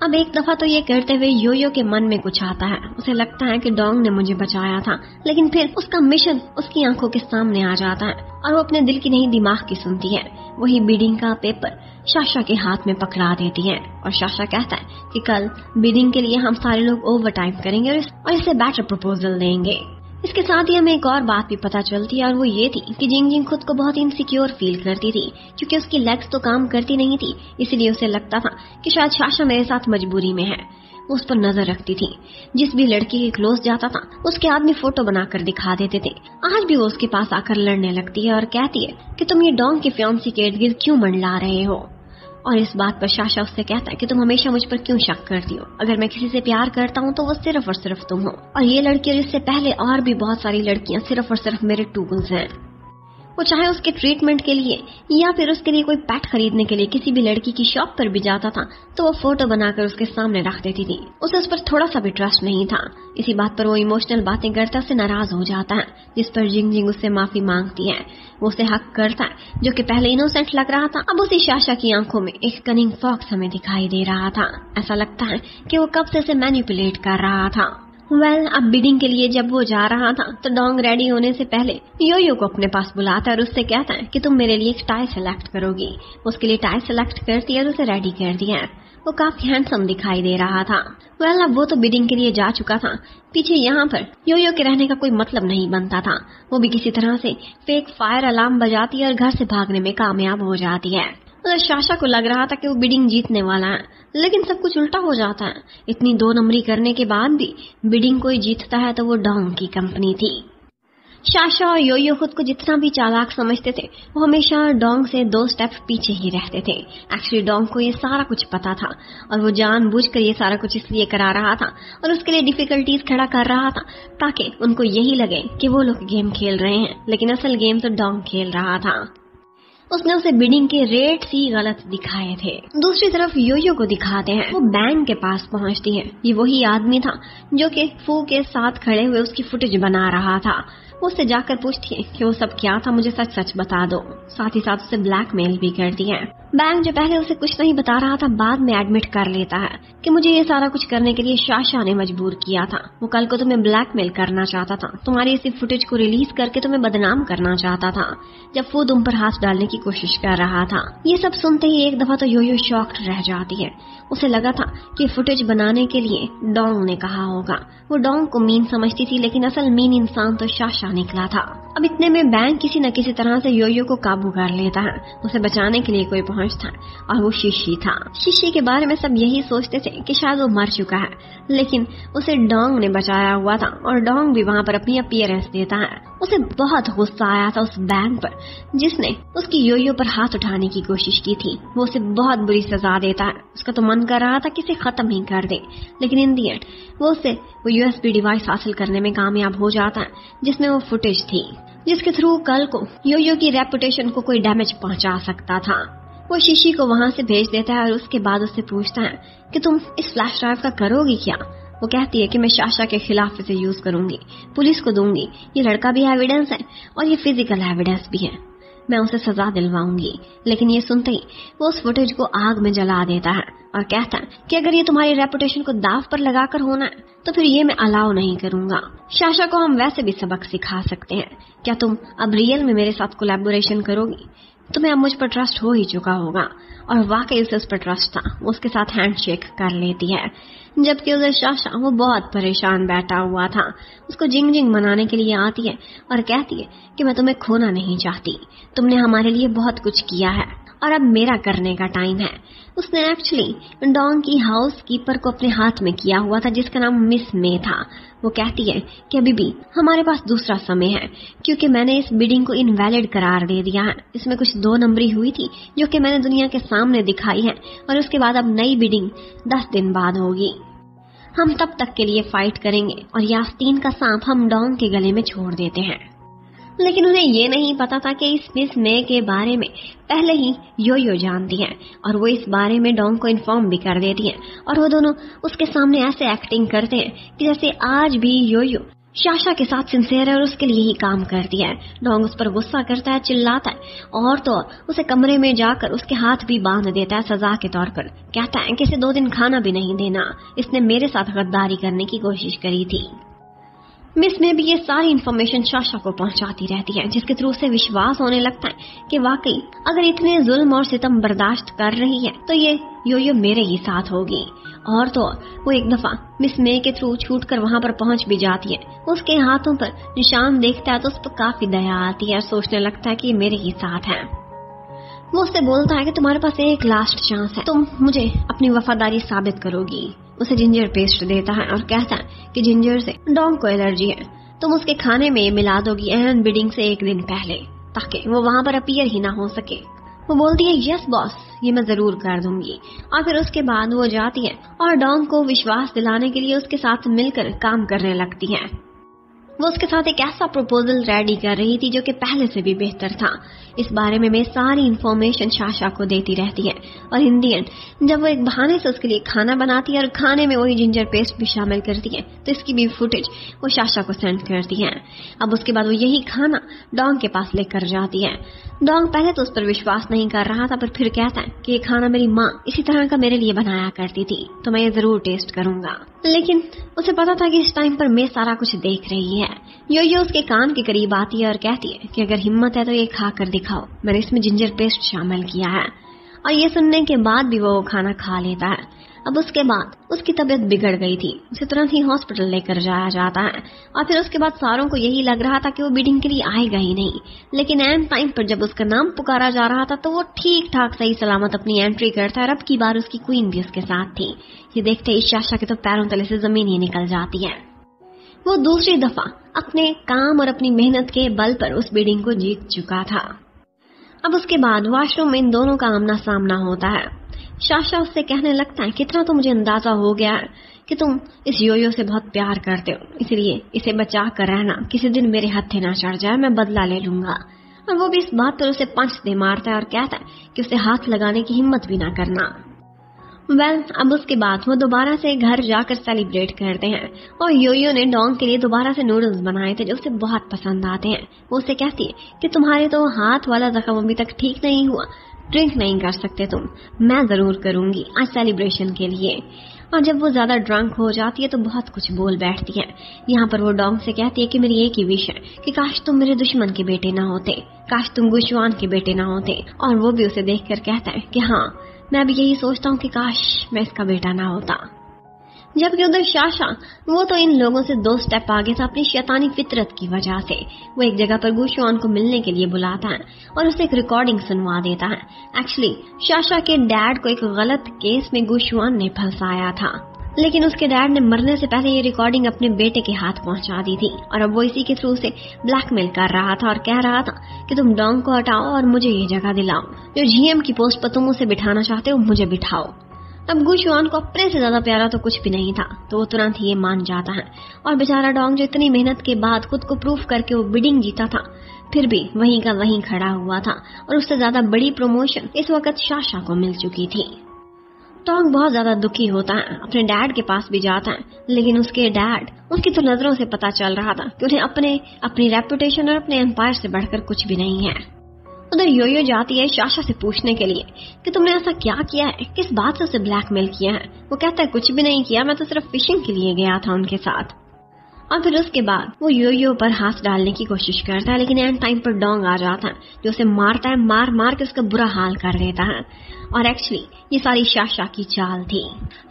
अब एक दफा तो ये करते हुए योयो के मन में कुछ आता है। उसे लगता है कि डोंग ने मुझे बचाया था, लेकिन फिर उसका मिशन उसकी आंखों के सामने आ जाता है और वो अपने दिल की नहीं दिमाग की सुनती है। वही बिडिंग का पेपर शाशा के हाथ में पकड़ा देती है और शाशा कहता है कि कल बिडिंग के लिए हम सारे लोग ओवर टाइम करेंगे और इसे बेटर प्रपोजल देंगे। इसके साथ ही हमें एक और बात भी पता चलती है और वो ये थी कि जिंग जिंग खुद को बहुत इनसिक्योर फील करती थी, क्योंकि उसकी लेग्स तो काम करती नहीं थी। इसलिए उसे लगता था कि शायद शाशा मेरे साथ मजबूरी में है। वो उस पर नजर रखती थी। जिस भी लड़की के क्लोज जाता था उसके आदमी फोटो बनाकर दिखा देते थे। आज भी वो उसके पास आकर लड़ने लगती है और कहती है कि तुम ये डोंग के फियांसी के इर्द गिर्द क्यों मंडला रहे हो। और इस बात पर शाशा उससे कहता है कि तुम हमेशा मुझ पर क्यों शक करती हो। अगर मैं किसी से प्यार करता हूँ तो वो सिर्फ और सिर्फ तुम हो, और ये लड़की और इससे पहले और भी बहुत सारी लड़कियां सिर्फ और सिर्फ मेरे टूल्स हैं। वो चाहे उसके ट्रीटमेंट के लिए या फिर उसके लिए कोई पेट खरीदने के लिए किसी भी लड़की की शॉप पर भी जाता था तो वो फोटो बनाकर उसके सामने रख देती थी। उसे उस पर थोड़ा सा भी ट्रस्ट नहीं था। इसी बात पर वो इमोशनल बातें करता उससे नाराज हो जाता है, जिस पर जिंग जिंग उससे माफी मांगती है। वो उसे हक करता है, जो कि पहले इनोसेंट लग रहा था, अब उसी शाशा की आंखों में एक कनिंग फॉक्स हमें दिखाई दे रहा था। ऐसा लगता है कि वो कब से उसे मैनिपुलेट कर रहा था। अब बिडिंग के लिए जब वो जा रहा था तो डोंग रेडी होने से पहले योयो को अपने पास बुलाता है और उससे कहता है कि तुम मेरे लिए एक टाई सेलेक्ट करोगी। उसके लिए टाई सेलेक्ट करती है और उसे रेडी कर दिया। वो काफी हैंडसम दिखाई दे रहा था। अब वो तो बिडिंग के लिए जा चुका था। पीछे यहाँ पर योयो के रहने का कोई मतलब नहीं बनता था। वो भी किसी तरह से फेक फायर अलार्म बजाती है और घर से भागने में कामयाब हो जाती है। शाशा को लग रहा था कि वो बिडिंग जीतने वाला है, लेकिन सब कुछ उल्टा हो जाता है। इतनी 2 नंबरी करने के बाद भी बिडिंग कोई जीतता है तो वो डोंग की कंपनी थी। शाशा और योयो खुद को जितना भी चालाक समझते थे, वो हमेशा डोंग से 2 स्टेप पीछे ही रहते थे। एक्चुअली डोंग को ये सारा कुछ पता था और वो जानबूझकर ये सारा कुछ इसलिए करा रहा था और उसके लिए डिफिकल्टीज खड़ा कर रहा था ताकि उनको यही लगे कि वो लोग गेम खेल रहे हैं, लेकिन असल गेम तो डोंग खेल रहा था। उसने उसे बिडिंग के रेट्स ही गलत दिखाए थे। दूसरी तरफ योयो को दिखाते हैं। वो बैंक के पास पहुंचती है। ये वही आदमी था जो कि फू के साथ खड़े हुए उसकी फुटेज बना रहा था। वो उससे जाकर पूछती है कि वो सब क्या था, मुझे सच सच बता दो। साथ ही साथ उसे ब्लैकमेल भी करती है। बैंक जो पहले उसे कुछ नहीं बता रहा था, बाद में एडमिट कर लेता है कि मुझे ये सारा कुछ करने के लिए शाशा ने मजबूर किया था। वो कल को तुम्हें ब्लैकमेल करना चाहता था, तुम्हारी इसी फुटेज को रिलीज करके तुम्हें बदनाम करना चाहता था जब वो तुम पर हाथ डालने की कोशिश कर रहा था। ये सब सुनते ही एक दफा तो योयो शॉक्ड रह जाती है। उसे लगा था कि फुटेज बनाने के लिए डोंग ने कहा होगा। वो डोंग को मीन समझती थी, लेकिन असल मीन इंसान तो शाशा निकला था। अब इतने में बैंक किसी न किसी तरह से योयो को काबू कर लेता है। उसे बचाने के लिए कोई पहुंचता है और वो शीशी था। शीशी के बारे में सब यही सोचते थे कि शायद वो मर चुका है, लेकिन उसे डोंग ने बचाया हुआ था और डोंग भी वहाँ पर अपनी अपीयरेंस देता है। उसे बहुत गुस्सा आया था उस बैंक पर जिसने उसकी योयो पर हाथ उठाने की कोशिश की थी। वो उसे बहुत बुरी सजा देता है। उसका तो मन कर रहा था कि इसे खत्म ही कर दे, लेकिन इन दी एंड वो USB डिवाइस हासिल करने में कामयाब हो जाता है जिसमें वो फुटेज थी, जिसके थ्रू कल को योयो की रेपुटेशन को कोई डैमेज पहुंचा सकता था। वो शीशी को वहां से भेज देता है और उसके बाद उससे पूछता है कि तुम इस फ्लैश ड्राइव का करोगी क्या। वो कहती है कि मैं शाशा के खिलाफ इसे यूज करूंगी, पुलिस को दूंगी। ये लड़का भी एविडेंस है और ये फिजिकल एविडेंस भी है। मैं उसे सजा दिलवाऊंगी। लेकिन ये सुनते ही वो उस फुटेज को आग में जला देता है और कहता है कि अगर ये तुम्हारी रेपुटेशन को दाव पर लगाकर होना है तो फिर ये मैं अलाउ नहीं करूंगा। शाशा को हम वैसे भी सबक सिखा सकते हैं। क्या तुम अब रियल में मेरे साथ कोलैबोरेशन करोगी? तुम्हें अब मुझ पर ट्रस्ट हो ही चुका होगा। और वाकई उसे उस पर ट्रस्ट था। वो उसके साथ हैंडशेक कर लेती है, जबकि उधर शाशा वो बहुत परेशान बैठा हुआ था। उसको जिंग जिंग मनाने के लिए आती है और कहती है कि मैं तुम्हें खोना नहीं चाहती। तुमने हमारे लिए बहुत कुछ किया है और अब मेरा करने का टाइम है। उसने एक्चुअली डोंग की हाउस कीपर को अपने हाथ में किया हुआ था जिसका नाम मिस मे था। वो कहती है कि अभी भी हमारे पास दूसरा समय है, क्योंकि मैंने इस बिडिंग को इनवैलिड करार दे दिया है। इसमें कुछ 2 नंबरी हुई थी जो कि मैंने दुनिया के सामने दिखाई है और उसके बाद अब नई बिडिंग 10 दिन बाद होगी। हम तब तक के लिए फाइट करेंगे और यास्तीन का सांप हम डोंग के गले में छोड़ देते हैं। लेकिन उन्हें ये नहीं पता था कि इस मिस मे के बारे में पहले ही योयो जानती है और वो इस बारे में डोंग को इन्फॉर्म भी कर देती है और वो दोनों उसके सामने ऐसे एक्टिंग करते हैं कि जैसे आज भी योयो शाशा के साथ सिंसियर है और उसके लिए ही काम करती है। डोंग उस पर गुस्सा करता है, चिल्लाता है और तो और उसे कमरे में जाकर उसके हाथ भी बांध देता है सजा के तौर पर। कहता है कि इसे 2 दिन खाना भी नहीं देना, इसने मेरे साथ गद्दारी करने की कोशिश करी थी। मिस में भी ये सारी इन्फॉर्मेशन शाशा को पहुंचाती रहती है, जिसके थ्रू उसे विश्वास होने लगता है कि वाकई अगर इतने जुल्म और सितम बर्दाश्त कर रही है तो ये योयो मेरे ही साथ होगी। और तो वो एक दफा मिस मे के थ्रू छूटकर वहां पर पहुंच भी जाती है। उसके हाथों पर निशान देखता है तो उस पर काफी दया आती है और सोचने लगता है कि ये मेरे ही साथ है। वो उससे बोलता है कि तुम्हारे पास एक लास्ट चांस है, तुम मुझे अपनी वफादारी साबित करोगी। उसे जिंजर पेस्ट देता है और कहता है कि जिंजर से डोंग को एलर्जी है, तुम उसके खाने में मिला दोगी एहन बिडिंग से 1 दिन पहले, ताकि वो वहां पर अपीयर ही ना हो सके। वो बोलती है यस बॉस, ये मैं जरूर कर दूंगी। और फिर उसके बाद वो जाती है और डोंग को विश्वास दिलाने के लिए उसके साथ मिलकर काम करने लगती है। वो उसके साथ एक ऐसा प्रपोजल रेडी कर रही थी जो कि पहले से भी बेहतर था। इस बारे में सारी इन्फॉर्मेशन शाशा को देती रहती है और इन दी एंड जब वो एक बहाने से उसके लिए खाना बनाती है और खाने में वही जिंजर पेस्ट भी शामिल करती है तो इसकी भी फुटेज वो शाशा को सेंड करती है। अब उसके बाद वो यही खाना डोंग के पास लेकर जाती है। डोंग पहले तो उस पर विश्वास नहीं कर रहा था, पर फिर कहता है कि ये खाना मेरी माँ इसी तरह का मेरे लिए बनाया करती थी, तो मैं ये जरूर टेस्ट करूंगा। लेकिन उसे पता था कि इस टाइम पर मैं सारा कुछ देख रही है। यो उसके कान के करीब आती है और कहती है कि अगर हिम्मत है तो ये खा कर दिखाओ, मैंने इसमें जिंजर पेस्ट शामिल किया है। और ये सुनने के बाद भी वो खाना खा लेता है। अब उसके बाद उसकी तबीयत बिगड़ गई थी, उसे तुरंत ही हॉस्पिटल लेकर जाया जाता है। और फिर उसके बाद सारों को यही लग रहा था कि वो बिडिंग के लिए आएगा ही नहीं, लेकिन एन टाइम पर जब उसका नाम पुकारा जा रहा था तो वो ठीक ठाक सही सलामत अपनी एंट्री करता है। अब की बार उसकी क्वीन भी उसके साथ थी। ये देखते ही शाशा के तो पैरों तले से जमीन ही निकल जाती है। वो दूसरी दफा अपने काम और अपनी मेहनत के बल पर उस बिडिंग को जीत चुका था। अब उसके बाद वॉशरूम में इन दोनों का आमना सामना होता है। शाशा उससे कहने लगता है कितना तो मुझे अंदाजा हो गया है कि तुम इस योयो से बहुत प्यार करते हो, इसलिए इसे बचा कर रहना, किसी दिन मेरे हत्थे ना चढ़ जाए, मैं बदला ले लूंगा। और वो भी इस बात पर उसे पंच दे मारता है और कहता है कि उसे हाथ लगाने की हिम्मत भी ना करना। अब उसके बाद वो दोबारा से घर जाकर सेलिब्रेट करते हैं और योयो ने डोंग के लिए दोबारा से नूडल्स बनाए थे जो उसे बहुत पसंद आते हैं। वो उसे कहती है कि तुम्हारे तो हाथ वाला जख्म अभी तक ठीक नहीं हुआ, ड्रिंक नहीं कर सकते तुम, मैं जरूर करूंगी आज सेलिब्रेशन के लिए। और जब वो ज्यादा ड्रंक हो जाती है तो बहुत कुछ बोल बैठती है। यहाँ पर वो डोंग से कहती है कि मेरी एक ही विश है कि काश तुम मेरे दुश्मन के बेटे ना होते, काश तुम गुशवान के बेटे ना होते। और वो भी उसे देख कर कहता है कि हाँ, मैं भी यही सोचता हूँ कि काश मैं इसका बेटा ना होता। जबकि उधर शाशा वो तो इन लोगों से 2 स्टेप आगे था अपनी शैतानी फितरत की वजह से। वो एक जगह पर गुशवान को मिलने के लिए बुलाता है और उसे एक रिकॉर्डिंग सुनवा देता है। एक्चुअली शाशा के डैड को एक गलत केस में गुशवान ने फंसाया था, लेकिन उसके डैड ने मरने से पहले ये रिकॉर्डिंग अपने बेटे के हाथ पहुंचा दी थी और अब वो इसी के थ्रू से ब्लैकमेल कर रहा था और कह रहा था कि तुम डोंग को हटाओ और मुझे ये जगह दिलाओ, जो जीएम की पोस्ट पर तुम उसे बिठाना चाहते हो मुझे बिठाओ। अब गुशवान को अपने से ज्यादा प्यारा तो कुछ भी नहीं था, तो वो तुरंत ही ये मान जाता है। और बेचारा डोंग जो इतनी मेहनत के बाद खुद को प्रूफ करके वो बिडिंग जीता था, फिर भी वहीं का वहीं खड़ा हुआ था और उससे ज्यादा बड़ी प्रमोशन इस वक्त शाशा को मिल चुकी थी। डोंग बहुत ज्यादा दुखी होता है, अपने डैड के पास भी जाता है, लेकिन उसके डैड उसकी तो नजरों से पता चल रहा था कि उन्हें अपनी रेपुटेशन और अपने एम्पायर से बढ़कर कुछ भी नहीं है। उधर योयो जाती है शाशा से पूछने के लिए कि तुमने ऐसा क्या किया है, किस बात से उसे ब्लैकमेल किया है। वो कहता है कुछ भी नहीं किया, मैं तो सिर्फ फिशिंग के लिए गया था उनके साथ। और फिर उसके बाद वो योयो पर हाथ डालने की कोशिश करता है, लेकिन एंड टाइम पर डोंग आ जाता है जो उसे मारता है, मार के उसका बुरा हाल कर देता है। और एक्चुअली ये सारी शाशा की चाल थी।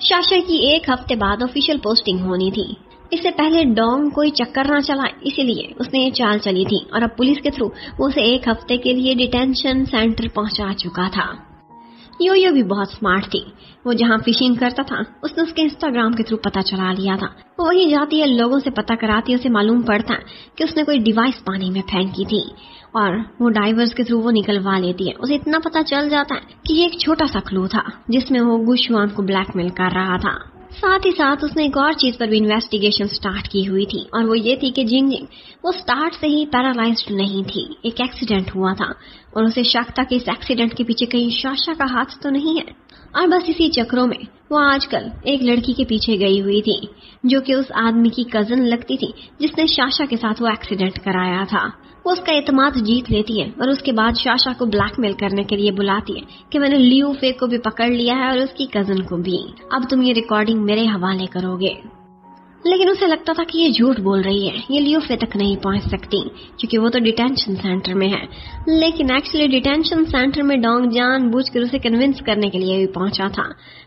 शाशा की 1 हफ्ते बाद ऑफिशियल पोस्टिंग होनी थी। इससे पहले डोंग कोई चक्कर ना चलाए इसीलिए उसने ये चाल चली थी और अब पुलिस के थ्रू वो उसे 1 हफ्ते के लिए डिटेंशन सेंटर पहुंचा चुका था। योयो भी बहुत स्मार्ट थी। वो जहाँ फिशिंग करता था उसने उसके इंस्टाग्राम के थ्रू पता चला लिया था। वो वहीं जाती है, लोगों से पता कराती है, उसे मालूम पड़ता है कि उसने कोई डिवाइस पानी में फेंकी थी और वो डाइवर्स के थ्रू वो निकलवा लेती है। उसे इतना पता चल जाता है कि ये एक छोटा सा क्लू था जिसमें वो गुशवान को ब्लैकमेल कर रहा था। साथ ही साथ उसने एक और चीज पर भी इन्वेस्टिगेशन स्टार्ट की हुई थी और वो ये थी कि जिंगजिंग वो स्टार्ट से ही पैरालाइज्ड नहीं थी, एक एक्सीडेंट हुआ था। और उसे शक था कि इस एक्सीडेंट के पीछे कहीं शाशा का हाथ तो नहीं है। और बस इसी चक्रों में वो आजकल एक लड़की के पीछे गई हुई थी जो कि उस आदमी की कजन लगती थी जिसने शाशा के साथ वो एक्सीडेंट कराया था। वो उसका एतमाद जीत लेती है और उसके बाद शाशा को ब्लैकमेल करने के लिए बुलाती है कि मैंने लियो फे को भी पकड़ लिया है और उसकी कजन को भी, अब तुम ये रिकॉर्डिंग मेरे हवाले करोगे। लेकिन उसे लगता था कि ये झूठ बोल रही है, ये लियो फे तक नहीं पहुंच सकती क्योंकि वो तो डिटेंशन सेंटर में है। लेकिन एक्चुअली डिटेंशन सेंटर में डोंग जानबूझकर उसे कन्विंस करने के लिए भी पहुंचा था।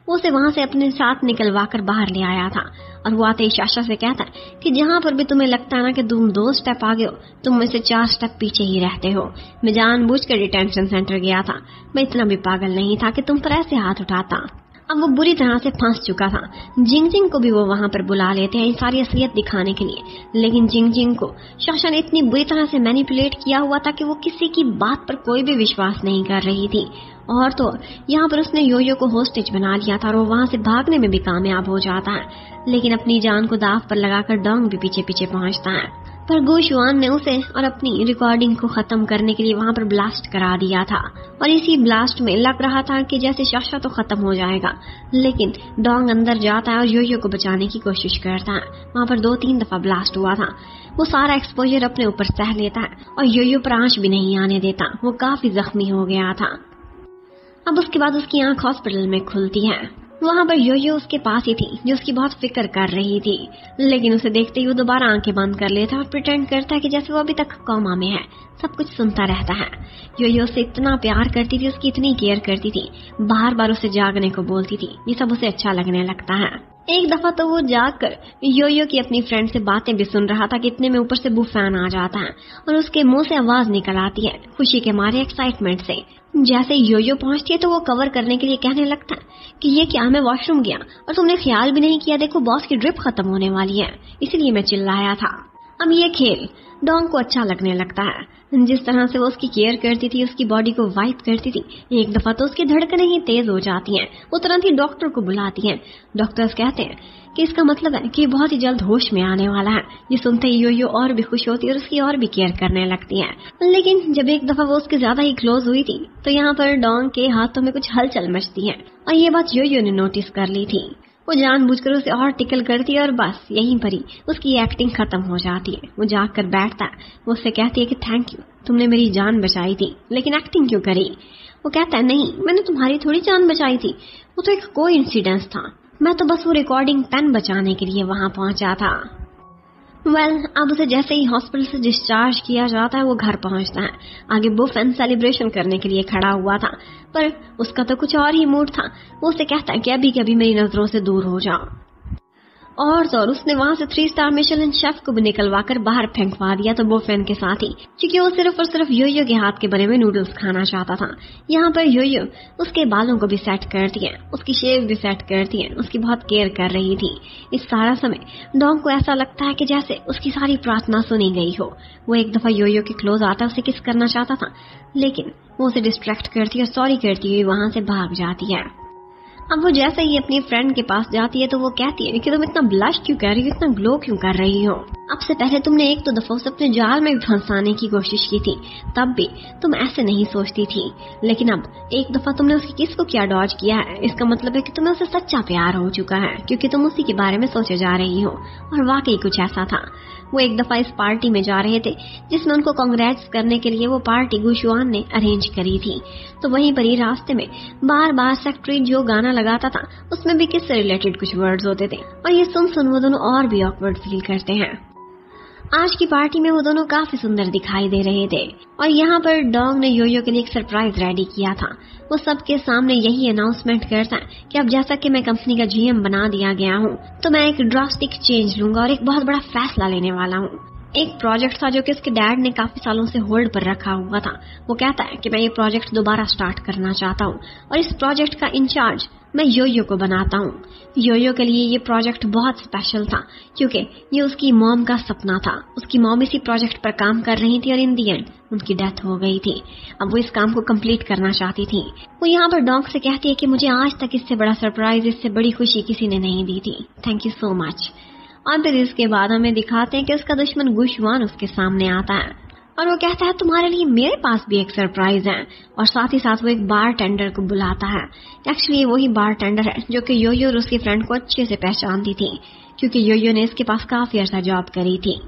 वो उसे वहां से अपने साथ निकलवा कर बाहर ले आया था और वो आते ही शाशा से कहता है कि जहां पर भी तुम्हें लगता है ना कि तुम 2 स्टेप आगे हो, तुम में से 4 स्टेप पीछे ही रहते हो। मैं जानबूझकर डिटेंशन सेंटर गया था, मैं इतना भी पागल नहीं था कि तुम पर ऐसे हाथ उठाता। अब वो बुरी तरह से फंस चुका था। जिंगजिंग को भी वो वहां पर बुला लेते हैं सारी असलियत दिखाने के लिए, लेकिन जिंगजिंग को शाशा ने इतनी बुरी तरह से मैनिपुलेट किया हुआ था कि वो किसी की बात पर कोई भी विश्वास नहीं कर रही थी। और तो यहाँ पर उसने योयो को होस्टेज बना लिया था और वो वहां से भागने में भी कामयाब हो जाता है, लेकिन अपनी जान को दाव पर लगाकर डोंग भी पीछे पीछे पहुंचता है। पर गुशुआन ने उसे और अपनी रिकॉर्डिंग को खत्म करने के लिए वहां पर ब्लास्ट करा दिया था और इसी ब्लास्ट में लग रहा था कि जैसे शाशा तो खत्म हो जाएगा, लेकिन डोंग अंदर जाता है और योयो को बचाने की कोशिश करता है। वहां पर 2-3 दफा ब्लास्ट हुआ था। वो सारा एक्सपोजर अपने ऊपर सह लेता है और योयो पर आंच भी नहीं आने देता। वो काफी जख्मी हो गया था। अब उसके बाद उसकी आंख हॉस्पिटल में खुलती है। वहां पर योयो उसके पास ही थी जो उसकी बहुत फिक्र कर रही थी, लेकिन उसे देखते ही वो दोबारा आंखें बंद कर लेता है और प्रिटेंड करता है कि जैसे वो अभी तक कोमा में है, सब कुछ सुनता रहता है। योयो उसे इतना प्यार करती थी, उसकी इतनी केयर करती थी, बार बार उसे जागने को बोलती थी। ये सब उसे अच्छा लगने लगता है। एक दफा तो वो जागकर योयो की अपनी फ्रेंड से बातें भी सुन रहा था कि इतने में ऊपर से बुफैन आ जाता है और उसके मुंह से आवाज निकल आती है खुशी के मारे, एक्साइटमेंट से। जैसे योयो पहुंचती है तो वो कवर करने के लिए कहने लगता है कि ये क्या, मैं वॉशरूम गया और तुमने ख्याल भी नहीं किया, देखो बॉस की ड्रिप खत्म होने वाली है, इसलिए मैं चिल्लाया था। अब ये खेल डोंग को अच्छा लगने लगता है। जिस तरह से वो उसकी केयर करती थी, उसकी बॉडी को वाइप करती थी। एक दफा तो उसकी धड़कनें ही तेज हो जाती हैं। वो तुरंत ही डॉक्टर को बुलाती हैं। डॉक्टर्स कहते हैं कि इसका मतलब है कि बहुत ही जल्द होश में आने वाला है। ये सुनते ही योयो और भी खुश होती है और उसकी और भी केयर करने लगती है। लेकिन जब एक दफा वो उसके ज्यादा ही क्लोज हुई थी तो यहाँ पर डोंग के हाथों में कुछ हलचल मचती है और ये बात योयो ने नोटिस कर ली थी। वो जानबूझकर उसे और टिकल करती है और बस यहीं पर ही उसकी एक्टिंग खत्म हो जाती है। वो जाकर बैठता है। वो उससे कहती है कि थैंक यू, तुमने मेरी जान बचाई थी, लेकिन एक्टिंग क्यों करी? वो कहता है नहीं, मैंने तुम्हारी थोड़ी जान बचाई थी, वो तो एक कोइंसिडेंस था, मैं तो बस वो रिकॉर्डिंग पेन बचाने के लिए वहां पहुंचा था। अब उसे जैसे ही हॉस्पिटल से डिस्चार्ज किया जाता है वो घर पहुंचता है। आगे बुफैन सेलिब्रेशन करने के लिए खड़ा हुआ था, पर उसका तो कुछ और ही मूड था। वो उसे कहता है कि अभी कभी मेरी नजरों से दूर हो जाओ। और तो और उसने वहां से 3 स्टार मिशेलिन शेफ को भी निकलवा कर बाहर फेंकवा दिया तो बुफैन के साथ ही, क्योंकि वो सिर्फ और सिर्फ योयो के हाथ के बने हुए नूडल्स खाना चाहता था। यहाँ पर योयो उसके बालों को भी सेट करती है, उसकी शेव भी सेट करती है, उसकी बहुत केयर कर रही थी। इस सारा समय डोंग को ऐसा लगता है कि जैसे उसकी सारी प्रार्थना सुनी गई हो। वो एक दफा योयो के क्लोज आता है, उसे किस करना चाहता था, लेकिन वो उसे डिस्ट्रैक्ट करती है और सॉरी करती हुई वहां से भाग जाती है। अब वो जैसे ही अपनी फ्रेंड के पास जाती है तो वो कहती है कि तुम इतना ब्लश क्यों कर रही हो, इतना ग्लो क्यों कर रही हो? अब से पहले तुमने एक तो दफा उसे अपने जाल में भी फंसाने की कोशिश की थी, तब भी तुम ऐसे नहीं सोचती थी, लेकिन अब एक दफा तुमने उसकी किस को क्या डॉज किया है, इसका मतलब है कि तुम्हें उससे सच्चा प्यार हो चुका है, क्योंकि तुम उसी के बारे में सोचे जा रही हो। और वाकई कुछ ऐसा था। वो एक दफा इस पार्टी में जा रहे थे जिसमें उनको कांग्रेट्स करने के लिए वो पार्टी गुशुआन ने अरेंज करी थी। तो वहीं पर ही रास्ते में बार बार सेक्रेटरी जो गाना लगाता था उसमें भी किससे रिलेटेड कुछ वर्ड्स होते थे और ये सुन वो दोनों और भी ऑकवर्ड फील करते हैं। आज की पार्टी में वो दोनों काफी सुंदर दिखाई दे रहे थे और यहाँ पर डोंग ने योयो के लिए एक सरप्राइज रेडी किया था। वो सबके सामने यही अनाउंसमेंट करता है कि अब जैसा कि मैं कंपनी का जीएम बना दिया गया हूँ तो मैं एक ड्रास्टिक चेंज लूंगा और एक बहुत बड़ा फैसला लेने वाला हूँ। एक प्रोजेक्ट था जो कि उसके डैड ने काफी सालों से होल्ड पर रखा हुआ था। वो कहता है कि मैं ये प्रोजेक्ट दोबारा स्टार्ट करना चाहता हूँ और इस प्रोजेक्ट का इंचार्ज मैं योयो को बनाता हूँ। योयो के लिए ये प्रोजेक्ट बहुत स्पेशल था क्योंकि ये उसकी मॉम का सपना था। उसकी मॉम इसी प्रोजेक्ट पर काम कर रही थी और इन दी एंड उनकी डेथ हो गई थी। अब वो इस काम को कंप्लीट करना चाहती थी। वो यहाँ पर डोंग से कहती है कि मुझे आज तक इससे बड़ा सरप्राइज, इससे बड़ी खुशी किसी ने नहीं दी थी, थैंक यू सो मच। और फिर इसके बाद हमें दिखाते हैं कि उसका दुश्मन गुशुआन उसके सामने आता है और वो कहता है तुम्हारे लिए मेरे पास भी एक सरप्राइज है। और साथ ही साथ वो एक बार टेंडर को बुलाता है। एक्चुअली वही बार टेंडर है जो कि योयो और उसकी फ्रेंड को अच्छे से पहचानती थी, क्योंकि योयो ने इसके पास काफी अर्सा जॉब करी थी।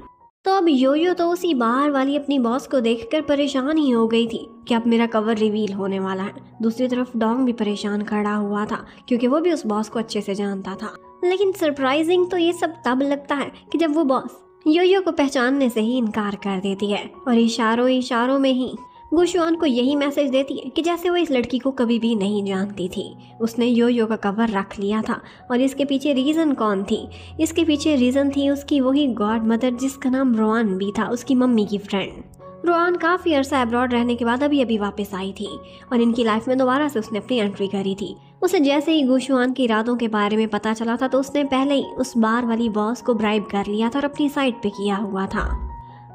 तो अब योयो तो उसी बार वाली अपनी बॉस को देखकर परेशान ही हो गई थी कि अब मेरा कवर रिवील होने वाला है। दूसरी तरफ डोंग भी परेशान खड़ा हुआ था, क्योंकि वो भी उस बॉस को अच्छे से जानता था। लेकिन सरप्राइजिंग तो ये सब तब लगता है कि जब वो बॉस योयो को पहचानने से ही इनकार कर देती है और इशारों में ही गुशुआन को यही मैसेज देती है कि जैसे वो इस लड़की को कभी भी नहीं जानती थी। उसने योयो का कवर रख लिया था और इसके पीछे रीज़न कौन थी? इसके पीछे रीज़न थी उसकी वही गॉड मदर जिसका नाम रोआन भी था, उसकी मम्मी की फ्रेंड। रोआन काफ़ी अरसा अब्रॉड रहने के बाद अभी वापस आई थी और इनकी लाइफ में दोबारा से उसने अपनी एंट्री करी थी। उसे जैसे ही गुशुआन के इरादों के बारे में पता चला था तो उसने पहले ही उस बार वाली बॉस को ब्राइब कर लिया था और अपनी साइड पे किया हुआ था।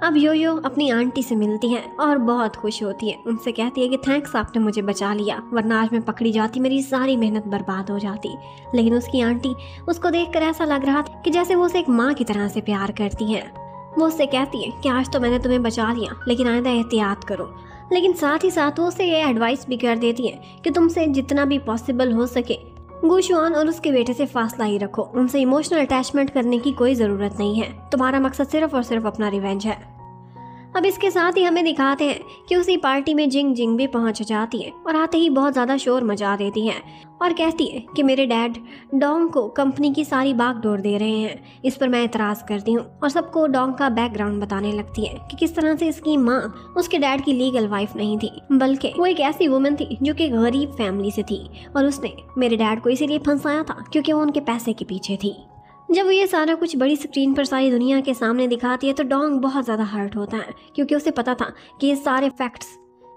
अब योयो अपनी आंटी से मिलती है और बहुत खुश होती है। उनसे कहती है कि थैंक्स, आपने मुझे बचा लिया, वरना आज मैं पकड़ी जाती, मेरी सारी मेहनत बर्बाद हो जाती। लेकिन उसकी आंटी उसको देखकर ऐसा लग रहा था कि जैसे वो उसे एक माँ की तरह से प्यार करती है। वो उससे कहती है कि आज तो मैंने तुम्हें बचा लिया, लेकिन आइंदा एहतियात करो। लेकिन साथ ही साथ वो उसे ये एडवाइस भी कर देती है कि तुमसे जितना भी पॉसिबल हो सके गुशुआन और उसके बेटे से फासला ही रखो। उनसे इमोशनल अटैचमेंट करने की कोई ज़रूरत नहीं है। तुम्हारा मकसद सिर्फ और सिर्फ अपना रिवेंज है। अब इसके साथ ही हमें दिखाते हैं कि उसी पार्टी में जिंग जिंग भी पहुंच जाती है और आते ही बहुत ज़्यादा शोर मचा देती है और कहती है कि मेरे डैड डोंग को कंपनी की सारी बागडोर दे रहे हैं, इस पर मैं एतराज़ करती हूँ। और सबको डोंग का बैकग्राउंड बताने लगती है कि किस तरह से इसकी माँ उसके डैड की लीगल वाइफ नहीं थी, बल्कि वो एक ऐसी वुमन थी जो कि गरीब फैमिली से थी और उसने मेरे डैड को इसीलिए फंसाया था क्योंकि वो उनके पैसे के पीछे थी। जब वो ये सारा कुछ बड़ी स्क्रीन पर सारी दुनिया के सामने दिखाती है तो डोंग बहुत ज़्यादा हर्ट होता है, क्योंकि उसे पता था कि ये सारे फैक्ट्स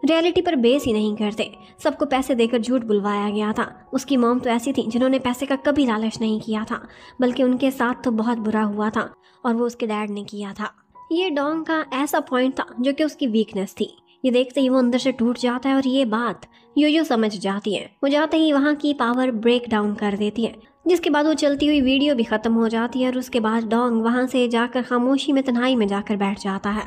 रियलिटी पर बेस ही नहीं करते। सबको पैसे देकर झूठ बुलवाया गया था। उसकी मॉम तो ऐसी थी जिन्होंने पैसे का कभी लालच नहीं किया था, बल्कि उनके साथ तो बहुत बुरा हुआ था और वो उसके डैड ने किया था। ये डोंग का ऐसा पॉइंट था जो कि उसकी वीकनेस थी। ये देखते ही वो अंदर से टूट जाता है और ये बात योयो समझ जाती है। वो जाते ही वहाँ की पावर ब्रेक डाउन कर देती है, जिसके बाद वो चलती हुई वीडियो भी ख़त्म हो जाती है और उसके बाद डोंग वहाँ से जाकर खामोशी में तन्हाई में जाकर बैठ जाता है।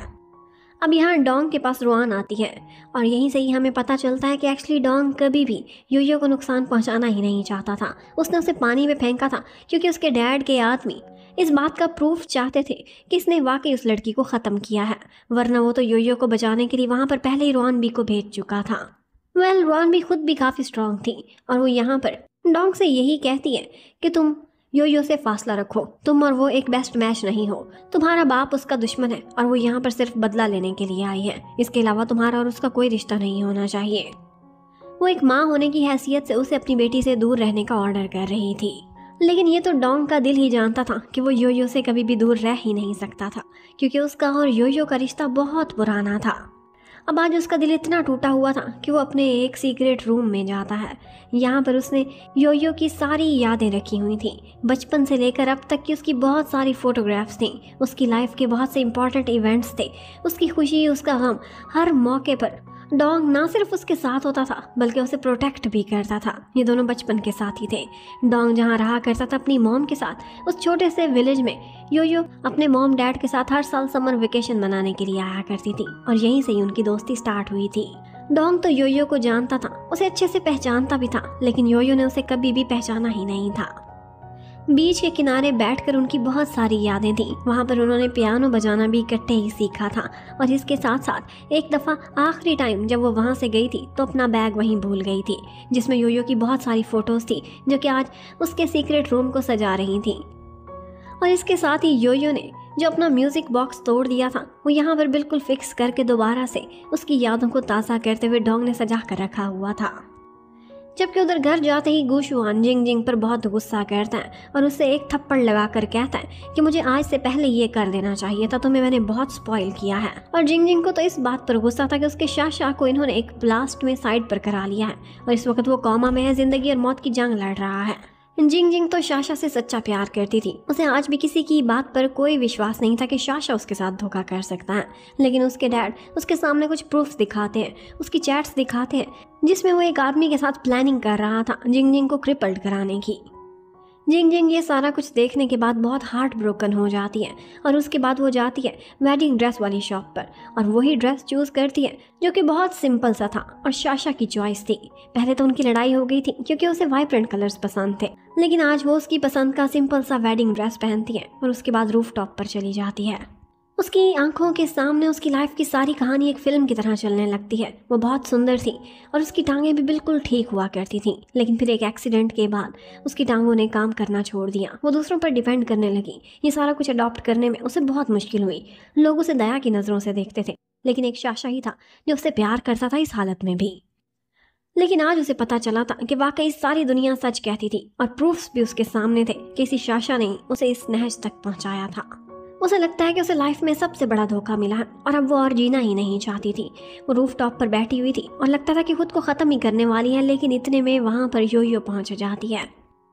अब यहाँ डोंग के पास रोआन आती है और यहीं से ही हमें पता चलता है कि एक्चुअली डोंग कभी भी योयो को नुकसान पहुँचाना ही नहीं चाहता था। उसने उसे पानी में फेंका था क्योंकि उसके डैड के आदमी इस बात का प्रूफ चाहते थे कि इसने वाकई उस लड़की को ख़त्म किया है, वरना वो तो योयो को बचाने के लिए वहाँ पर पहले ही रोआन बी को भेज चुका था। रोआन बी खुद भी काफ़ी स्ट्रांग थी और वो यहाँ पर डोंग से यही कहती है कि तुम योयो से फासला रखो, तुम और वो एक बेस्ट मैच नहीं हो। तुम्हारा बाप उसका दुश्मन है और वो यहाँ पर सिर्फ बदला लेने के लिए आई है। इसके अलावा तुम्हारा और उसका कोई रिश्ता नहीं होना चाहिए। वो एक माँ होने की हैसियत से उसे अपनी बेटी से दूर रहने का ऑर्डर कर रही थी, लेकिन ये तो डोंग का दिल ही जानता था कि वो योयो से कभी भी दूर रह ही नहीं सकता था, क्योंकि उसका और योयो का रिश्ता बहुत पुराना था। अब आज उसका दिल इतना टूटा हुआ था कि वो अपने एक सीक्रेट रूम में जाता है। यहाँ पर उसने योयो की सारी यादें रखी हुई थी, बचपन से लेकर अब तक की उसकी बहुत सारी फोटोग्राफ्स थी, उसकी लाइफ के बहुत से इंपॉर्टेंट इवेंट्स थे, उसकी खुशी उसका गम। हर मौके पर डोंग ना सिर्फ उसके साथ होता था बल्कि उसे प्रोटेक्ट भी करता था। ये दोनों बचपन के साथी थे। डोंग जहाँ रहा करता था अपनी मॉम के साथ उस छोटे से विलेज में, योयो अपने मॉम डैड के साथ हर साल समर वेकेशन मनाने के लिए आया करती थी और यहीं से ही उनकी दोस्ती स्टार्ट हुई थी। डोंग तो योयो को जानता था, उसे अच्छे से पहचानता भी था, लेकिन योयो ने उसे कभी भी पहचाना ही नहीं था। बीच के किनारे बैठकर उनकी बहुत सारी यादें थी। वहाँ पर उन्होंने पियानो बजाना भी इकट्ठे ही सीखा था और इसके साथ साथ एक दफ़ा आखिरी टाइम जब वो वहाँ से गई थी तो अपना बैग वहीं भूल गई थी, जिसमें योयो की बहुत सारी फ़ोटोज़ थी जो कि आज उसके सीक्रेट रूम को सजा रही थी। और इसके साथ ही योयो ने जो अपना म्यूज़िक बॉक्स तोड़ दिया था वो यहाँ पर बिल्कुल फिक्स करके दोबारा से उसकी यादों को ताज़ा करते हुए डोंग ने सजा कर रखा हुआ था। जबकि उधर घर जाते ही गुशुआन जिंग जिंग पर बहुत गुस्सा करता है और उसे एक थप्पड़ लगाकर कहता है कि मुझे आज से पहले ये कर देना चाहिए था, तुम्हें मैंने बहुत स्पॉइल किया है। और जिंग जिंग को तो इस बात पर गुस्सा था कि उसके शाशा को इन्होंने एक ब्लास्ट में साइड पर करा लिया है और इस वक्त वो कोमा में है, जिंदगी और मौत की जंग लड़ रहा है। जिंग जिंग तो शाशा से सच्चा प्यार करती थी। उसे आज भी किसी की बात पर कोई विश्वास नहीं था कि शाशा उसके साथ धोखा कर सकता है, लेकिन उसके डैड उसके सामने कुछ प्रूफ्स दिखाते हैं, उसकी चैट्स दिखाते हैं जिसमें वो एक आदमी के साथ प्लानिंग कर रहा था जिंग जिंग को क्रिपल्ड कराने की। जिंग जिंग ये सारा कुछ देखने के बाद बहुत हार्ट ब्रोकन हो जाती है और उसके बाद वो जाती है वेडिंग ड्रेस वाली शॉप पर और वही ड्रेस चूज करती है जो कि बहुत सिंपल सा था और शाशा की चॉइस थी। पहले तो उनकी लड़ाई हो गई थी क्योंकि उसे वाइब्रेंट कलर्स पसंद थे, लेकिन आज वो उसकी पसंद का सिंपल सा वेडिंग ड्रेस पहनती है और उसके बाद रूफटॉप पर चली जाती है। उसकी आंखों के सामने उसकी लाइफ की सारी कहानी एक फिल्म की तरह चलने लगती है। वो बहुत सुंदर थी और उसकी टांगें भी बिल्कुल ठीक हुआ करती थी, लेकिन फिर एक एक्सीडेंट के बाद उसकी टांगों ने काम करना छोड़ दिया। वो दूसरों पर डिपेंड करने लगी। ये सारा कुछ अडॉप्ट करने में उसे बहुत मुश्किल हुई। लोग उसे दया की नज़रों से देखते थे, लेकिन एक शाशा ही था जो उससे प्यार करता था इस हालत में भी। लेकिन आज उसे पता चला था कि वाकई सारी दुनिया सच कहती थी और प्रूफ्स भी उसके सामने थे कि इसी शाशा ने उसे इस नहज तक पहुंचाया था। उसे लगता है कि उसे लाइफ में सबसे बड़ा धोखा मिला है और अब वो और जीना ही नहीं चाहती थी। वो रूफटॉप पर बैठी हुई थी और लगता था कि खुद को ख़त्म ही करने वाली है, लेकिन इतने में वहाँ पर योयो पहुँच जाती है।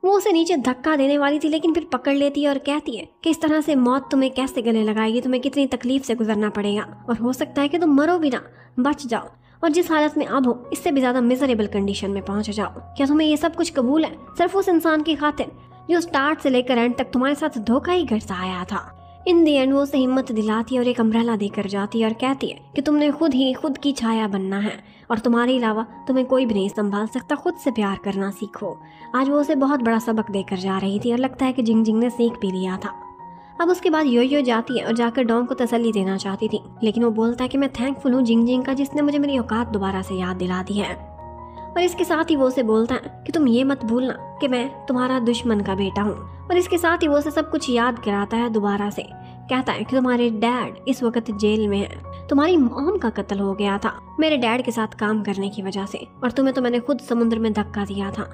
वो उसे नीचे धक्का देने वाली थी, लेकिन फिर पकड़ लेती है और कहती है कि इस तरह से मौत तुम्हें कैसे गले लगाएगी, तुम्हें कितनी तकलीफ से गुजरना पड़ेगा और हो सकता है कि तुम मरो भी ना, बच जाओ और जिस हालत में अब हो इससे भी ज़्यादा मिजरेबल कंडीशन में पहुँच जाओ। क्या तुम्हें ये सब कुछ कबूल है, सिर्फ उस इंसान की खातिर जो स्टार्ट से लेकर एंड तक तुम्हारे साथ धोखा ही करता आया था। इन दी एंड वो उसे हिम्मत दिलाती है और एक अम्ब्रेला देकर जाती है और कहती है कि तुमने खुद ही खुद की छाया बनना है और तुम्हारे अलावा तुम्हें कोई भी नहीं संभाल सकता, खुद से प्यार करना सीखो। आज वो उसे बहुत बड़ा सबक देकर जा रही थी और लगता है कि जिंग जिंग ने सीख भी लिया था। अब उसके बाद योयो जाती है और जाकर डोंग को तसल्ली देना चाहती थी, लेकिन वो बोलता है कि मैं थैंकफुल हूँ जिंग जिंग का जिसने मुझे मेरी औकात दोबारा से याद दिला दी है। और इसके साथ ही वो उसे बोलता है कि तुम ये मत भूलना कि मैं तुम्हारा दुश्मन का बेटा हूँ। और इसके साथ ही वो उसे सब कुछ याद कराता है दोबारा से। कहता है कि तुम्हारे डैड इस वक्त जेल में है, तुम्हारी मॉम का कत्ल हो गया था मेरे डैड के साथ काम करने की वजह से, और तुम्हें तो मैंने खुद समुद्र में धक्का दिया था।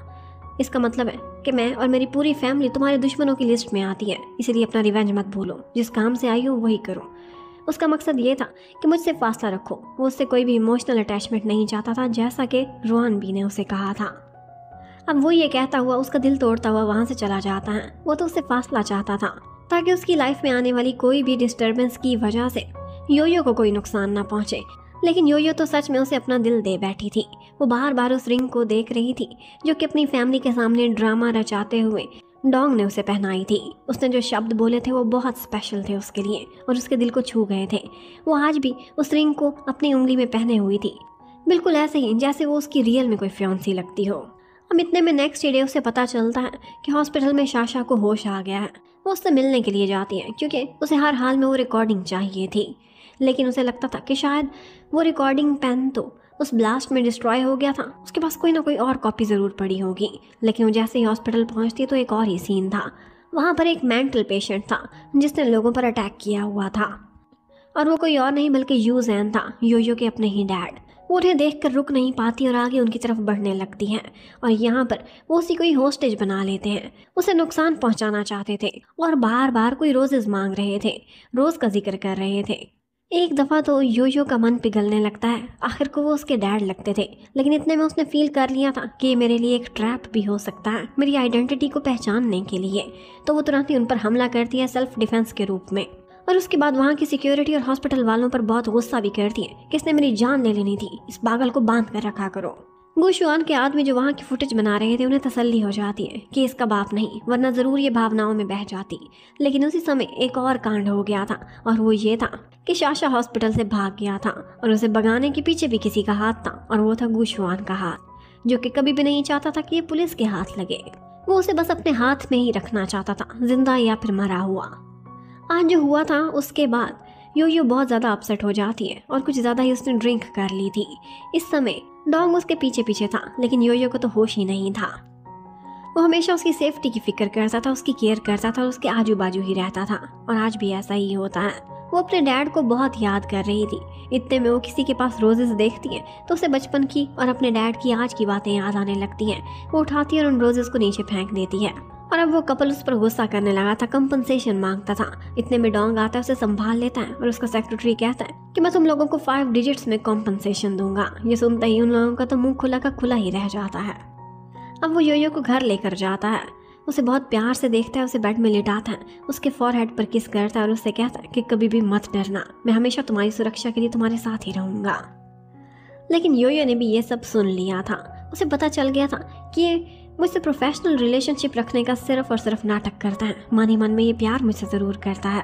इसका मतलब है कि मैं और मेरी पूरी फैमिली तुम्हारे दुश्मनों की लिस्ट में आती है, इसलिए अपना रिवेंज मत भूलो, जिस काम से आई हो वही करो। उसका मकसद ये था कि मुझसे फासला रखो। वो उससे कोई भी इमोशनल अटैचमेंट नहीं चाहता था, जैसा कि रोहन बी ने उसे कहा था। अब वो ये कहता हुआ उसका दिल तोड़ता हुआ वहाँ से चला जाता है। वो तो उससे फासला चाहता था ताकि उसकी लाइफ में आने वाली कोई भी डिस्टर्बेंस की वजह से योयो को कोई नुकसान ना पहुँचे, लेकिन योयो तो सच में उसे अपना दिल दे बैठी थी। वो बार बार उस रिंग को देख रही थी जो कि अपनी फैमिली के सामने ड्रामा रचाते हुए डोंग ने उसे पहनाई थी। उसने जो शब्द बोले थे वो बहुत स्पेशल थे उसके लिए और उसके दिल को छू गए थे। वो आज भी उस रिंग को अपनी उंगली में पहने हुई थी, बिल्कुल ऐसे ही जैसे वो उसकी रियल में कोई फियांसी लगती हो। अब इतने में नेक्स्ट डे उसे पता चलता है कि हॉस्पिटल में शाशा को होश आ गया है। वो उससे मिलने के लिए जाती है क्योंकि उसे हर हाल में वो रिकॉर्डिंग चाहिए थी, लेकिन उसे लगता था कि शायद वो रिकॉर्डिंग पेन तो उस ब्लास्ट में डिस्ट्रॉय हो गया था, उसके पास कोई ना कोई और कॉपी ज़रूर पड़ी होगी। लेकिन वो जैसे ही हॉस्पिटल पहुंचती तो एक और ही सीन था। वहाँ पर एक मेंटल पेशेंट था जिसने लोगों पर अटैक किया हुआ था, और वो कोई और नहीं बल्कि यू जैन था, योयो के अपने ही डैड। वो उन्हें देखकर रुक नहीं पाती और आगे उनकी तरफ बढ़ने लगती हैं और यहाँ पर वो उसी को ही होस्टेज बना लेते हैं। उसे नुकसान पहुँचाना चाहते थे और बार बार कोई रोजेज मांग रहे थे, रोज़ का जिक्र कर रहे थे। एक दफ़ा तो योयो का मन पिघलने लगता है। आखिर को वो उसके डैड लगते थे, लेकिन इतने में उसने फील कर लिया था कि मेरे लिए एक ट्रैप भी हो सकता है मेरी आइडेंटिटी को पहचानने के लिए। तो वो तुरंत ही उन पर हमला करती है सेल्फ डिफेंस के रूप में, और उसके बाद वहाँ की सिक्योरिटी और हॉस्पिटल वालों पर बहुत गुस्सा भी करती है कि इसने मेरी जान ले लेनी थी, इस पागल को बांध कर रखा करो। गुशुआन के आदमी जो वहाँ की फुटेज बना रहे थे उन्हें तसल्ली हो जाती है कि इसका बाप नहीं, वरना ज़रूर ये भावनाओं में बह जाती। लेकिन उसी समय एक और कांड हो गया था, और वो ये था कि शाशा हॉस्पिटल से भाग गया था और उसे भगाने के पीछे भी किसी का हाथ था, और वो था गुशुआन का हाथ, जो कि कभी भी नहीं चाहता था कि ये पुलिस के हाथ लगे। वो उसे बस अपने हाथ में ही रखना चाहता था, जिंदा या फिर मरा हुआ। आज जो हुआ था उसके बाद योयो बहुत ज़्यादा अपसेट हो जाती है और कुछ ज़्यादा ही उसने ड्रिंक कर ली थी। इस समय डोंग उसके पीछे पीछे था, लेकिन योयो को तो होश ही नहीं था। वो हमेशा उसकी सेफ्टी की फिक्र करता था, उसकी केयर करता था और उसके आजू बाजू ही रहता था, और आज भी ऐसा ही होता है। वो अपने डैड को बहुत याद कर रही थी। इतने में वो किसी के पास रोजेस देखती है तो उसे बचपन की और अपने डैड की आज की बातें याद आने लगती हैं। वो उठाती है और उन रोजेस को नीचे फेंक देती है, और अब वो कपल उस पर गुस्सा करने लगा था, कंपनसेशन मांगता था। इतने में डोंग आता है, उसे संभाल लेता है और उसका सेक्रेटरी कहता है कि मैं तुम लोगों को 5 डिजिट्स में कॉम्पनसेशन दूंगा। ये सुनते ही उन लोगों का तो मुंह खुला का खुला ही रह जाता है। अब वो योयो को घर लेकर जाता है, उसे बहुत प्यार से देखता है, उसे बेड में लिटाता है, उसके फॉरहेड पर किस करता है और उससे कहता है कि कभी भी मत डरना, मैं हमेशा तुम्हारी सुरक्षा के लिए तुम्हारे साथ ही रहूंगा। लेकिन योयो ने भी ये सब सुन लिया था। उसे पता चल गया था कि ये मुझसे प्रोफेशनल रिलेशनशिप रखने का सिर्फ और सिर्फ नाटक करता है, मन ही मन में ये प्यार मुझसे ज़रूर करता है।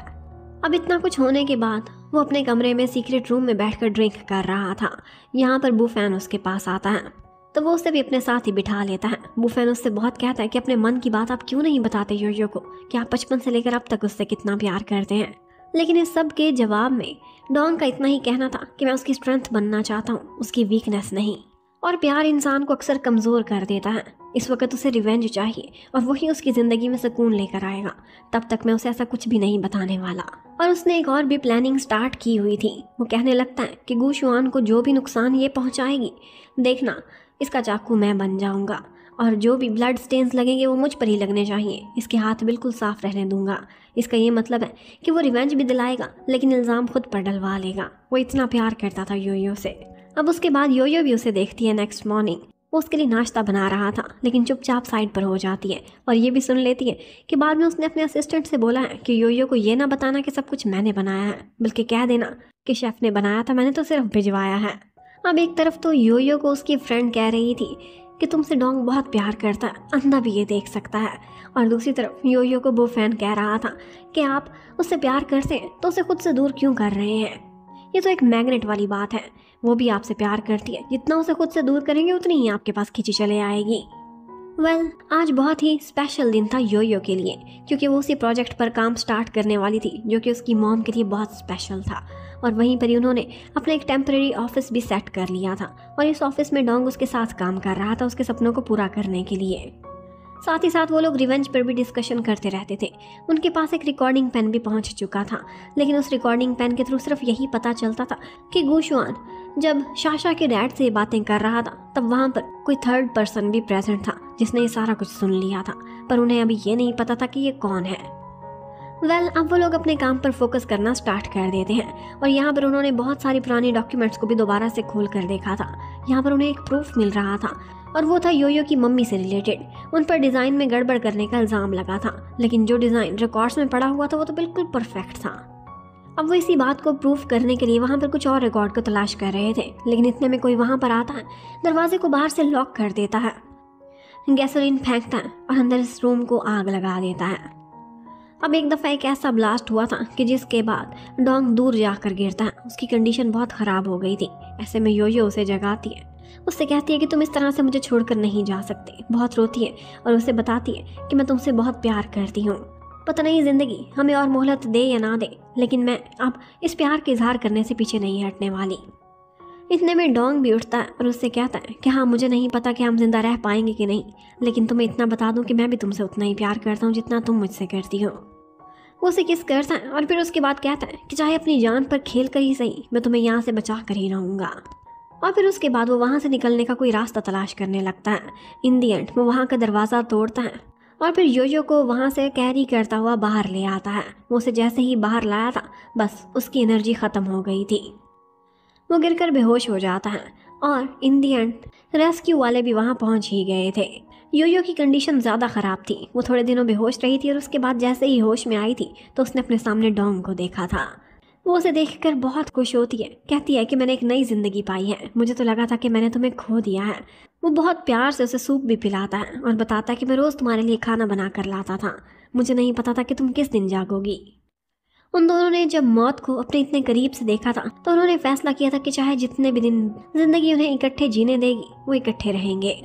अब इतना कुछ होने के बाद वो अपने कमरे में सीक्रेट रूम में बैठकर ड्रिंक कर रहा था। यहाँ पर बुफैन उसके पास आता है तो वो उसे भी अपने साथ ही बिठा लेता है। बुफैन उससे बहुत कहता है कि अपने मन की बात आप क्यों नहीं बताते योयो को, कि आप बचपन से लेकर अब तक उससे कितना प्यार करते हैं। लेकिन इस सब के जवाब में डोंग का इतना ही कहना था कि मैं उसकी स्ट्रेंथ बनना चाहता हूँ, उसकी वीकनेस नहीं। और प्यार इंसान को अक्सर कमज़ोर कर देता है। इस वक्त उसे रिवेंज चाहिए और वही उसकी ज़िंदगी में सुकून लेकर आएगा। तब तक मैं उसे ऐसा कुछ भी नहीं बताने वाला। और उसने एक और भी प्लानिंग स्टार्ट की हुई थी। वो कहने लगता है कि गुशुआन को जो भी नुकसान ये पहुंचाएगी, देखना इसका चाकू मैं बन जाऊंगा और जो भी ब्लड स्टेन्स लगेंगे वो मुझ पर ही लगने चाहिए। इसके हाथ बिल्कुल साफ रहने दूंगा। इसका ये मतलब है कि वो रिवेंज भी दिलाएगा लेकिन इल्ज़ाम खुद पर डलवा लेगा। वो इतना प्यार करता था योयो से। अब उसके बाद योयो भी उसे देखती है नेक्स्ट मॉर्निंग। वो उसके लिए नाश्ता बना रहा था लेकिन चुपचाप साइड पर हो जाती है और ये भी सुन लेती है कि बाद में उसने अपने असिस्टेंट से बोला है कि योयो को ये ना बताना कि सब कुछ मैंने बनाया है, बल्कि कह देना कि शेफ ने बनाया था, मैंने तो सिर्फ भिजवाया है। अब एक तरफ तो योयो को उसकी फ्रेंड कह रही थी कि तुमसे डोंग बहुत प्यार करता है, अंधा भी ये देख सकता है। और दूसरी तरफ योयो को बुफैन कह रहा था कि आप उससे प्यार करते हैं तो उसे खुद से दूर क्यों कर रहे हैं। ये तो एक मैग्नेट वाली बात है, वो भी आपसे प्यार करती है, जितना उसे खुद से दूर करेंगे उतनी ही आपके पास खींची चले आएगी। आज बहुत ही स्पेशल दिन था योयो के लिए, क्योंकि वो उसी प्रोजेक्ट पर काम स्टार्ट करने वाली थी जो कि उसकी मॉम के लिए बहुत स्पेशल था। और वहीं पर ही उन्होंने अपना एक टेम्परेरी ऑफिस भी सेट कर लिया था और इस ऑफिस में डोंग उसके साथ काम कर रहा था उसके सपनों को पूरा करने के लिए। साथ ही साथ वो लोग रिवेंज पर भी डिस्कशन करते रहते थे। उनके पास एक रिकॉर्डिंग पेन भी पहुंच चुका था, लेकिन उस रिकॉर्डिंग पेन के थ्रू सिर्फ यही पता चलता था कि गुशुआन जब शाशा के डैड से बातें कर रहा था तब वहाँ पर कोई थर्ड पर्सन भी प्रेजेंट था जिसने ये सारा कुछ सुन लिया था, पर उन्हें अभी ये नहीं पता था कि ये कौन है। अब वो लोग अपने काम पर फोकस करना स्टार्ट कर देते हैं और यहाँ पर उन्होंने बहुत सारी पुरानी डॉक्यूमेंट्स को भी दोबारा से खोल कर देखा था। यहाँ पर उन्हें एक प्रूफ मिल रहा था और वो था योयो की मम्मी से रिलेटेड। उन पर डिज़ाइन में गड़बड़ करने का इल्ज़ाम लगा था, लेकिन जो डिज़ाइन रिकॉर्ड्स में पड़ा हुआ था वो तो बिल्कुल परफेक्ट था। अब वो इसी बात को प्रूफ करने के लिए वहाँ पर कुछ और रिकॉर्ड को तलाश कर रहे थे, लेकिन इतने में कोई वहाँ पर आता है, दरवाजे को बाहर से लॉक कर देता है, गैसोलीन फेंकता है और अंदर इस रूम को आग लगा देता है। अब एक दफ़ा एक ऐसा ब्लास्ट हुआ था कि जिसके बाद डोंग दूर जाकर गिरता है। उसकी कंडीशन बहुत ख़राब हो गई थी। ऐसे में योयो उसे जगाती है, उससे कहती है कि तुम इस तरह से मुझे छोड़कर नहीं जा सकते। बहुत रोती है और उसे बताती है कि मैं तुमसे बहुत प्यार करती हूँ। पता नहीं ज़िंदगी हमें और मोहलत दे या ना दे, लेकिन मैं अब इस प्यार के इजहार करने से पीछे नहीं हटने वाली। इतने में डोंग भी उठता है और उससे कहता है कि हाँ, मुझे नहीं पता कि हम जिंदा रह पाएंगे कि नहीं, लेकिन तुम्हें इतना बता दूं कि मैं भी तुमसे उतना ही प्यार करता हूँ जितना तुम मुझसे करती हो। वो उसे किस करता है और फिर उसके बाद कहता है कि चाहे अपनी जान पर खेल कर ही सही, मैं तुम्हें यहाँ से बचा कर ही रहूँगा। और फिर उसके बाद वो वहाँ से निकलने का कोई रास्ता तलाश करने लगता है। इन दी एंड वो वहाँ का दरवाज़ा तोड़ता है और फिर योयो को वहाँ से कैरी करता हुआ बाहर ले आता है। वो उसे जैसे ही बाहर लाया था बस उसकी एनर्जी ख़त्म हो गई थी। वो गिरकर बेहोश हो जाता है और इन दी एंड रेस्क्यू वाले भी वहाँ पहुँच ही गए थे। योयो की कंडीशन ज़्यादा ख़राब थी। वो थोड़े दिनों बेहोश रही थी और उसके बाद जैसे ही होश में आई थी तो उसने अपने सामने डोंग को देखा था। वो उसे देखकर बहुत खुश होती है, कहती है कि मैंने एक नई ज़िंदगी पाई है, मुझे तो लगा था कि मैंने तुम्हें खो दिया है। वो बहुत प्यार से उसे सूप भी पिलाता है और बताता है कि मैं रोज़ तुम्हारे लिए खाना बना कर लाता था, मुझे नहीं पता था कि तुम किस दिन जागोगी। उन दोनों ने जब मौत को अपने इतने करीब से देखा था तो उन्होंने फैसला किया था कि चाहे जितने भी दिन जिंदगी उन्हें इकट्ठे जीने देगी वो इकट्ठे रहेंगे।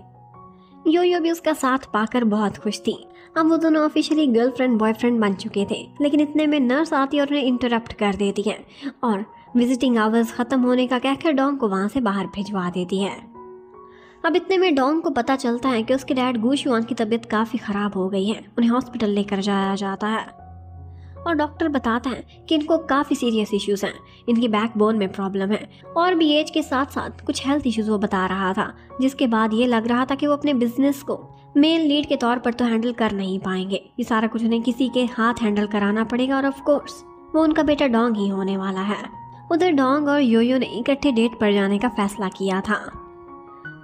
योयो भी उसका साथ पाकर बहुत खुश थी। अब वो दोनों ऑफिशियली गर्लफ्रेंड बॉयफ्रेंड बन चुके थे, लेकिन इतने में नर्स आती और उन्हें इंटरप्ट कर देती है और विजिटिंग आवर्स ख़त्म होने का कहकर डोंग को वहाँ से बाहर भिजवा देती है। अब इतने में डोंग को पता चलता है कि उसके डैड गुशुआन की तबीयत काफ़ी ख़राब हो गई है। उन्हें हॉस्पिटल लेकर जाया जाता है और डॉक्टर बताता है कि इनको काफ़ी सीरियस इश्यूज़ हैं, इनकी बैकबोन में प्रॉब्लम है और भी एज के साथ साथ कुछ हेल्थ इश्यूज़ वो बता रहा था, जिसके बाद ये लग रहा था कि वो अपने बिजनेस को मेन लीड के तौर पर तो हैंडल कर नहीं पाएंगे। ये सारा कुछ उन्हें किसी के हाथ हैंडल कराना पड़ेगा और ऑफ कोर्स वो उनका बेटा डोंग ही होने वाला है। उधर डोंग और योयो ने इकट्ठे डेट पर जाने का फैसला किया था।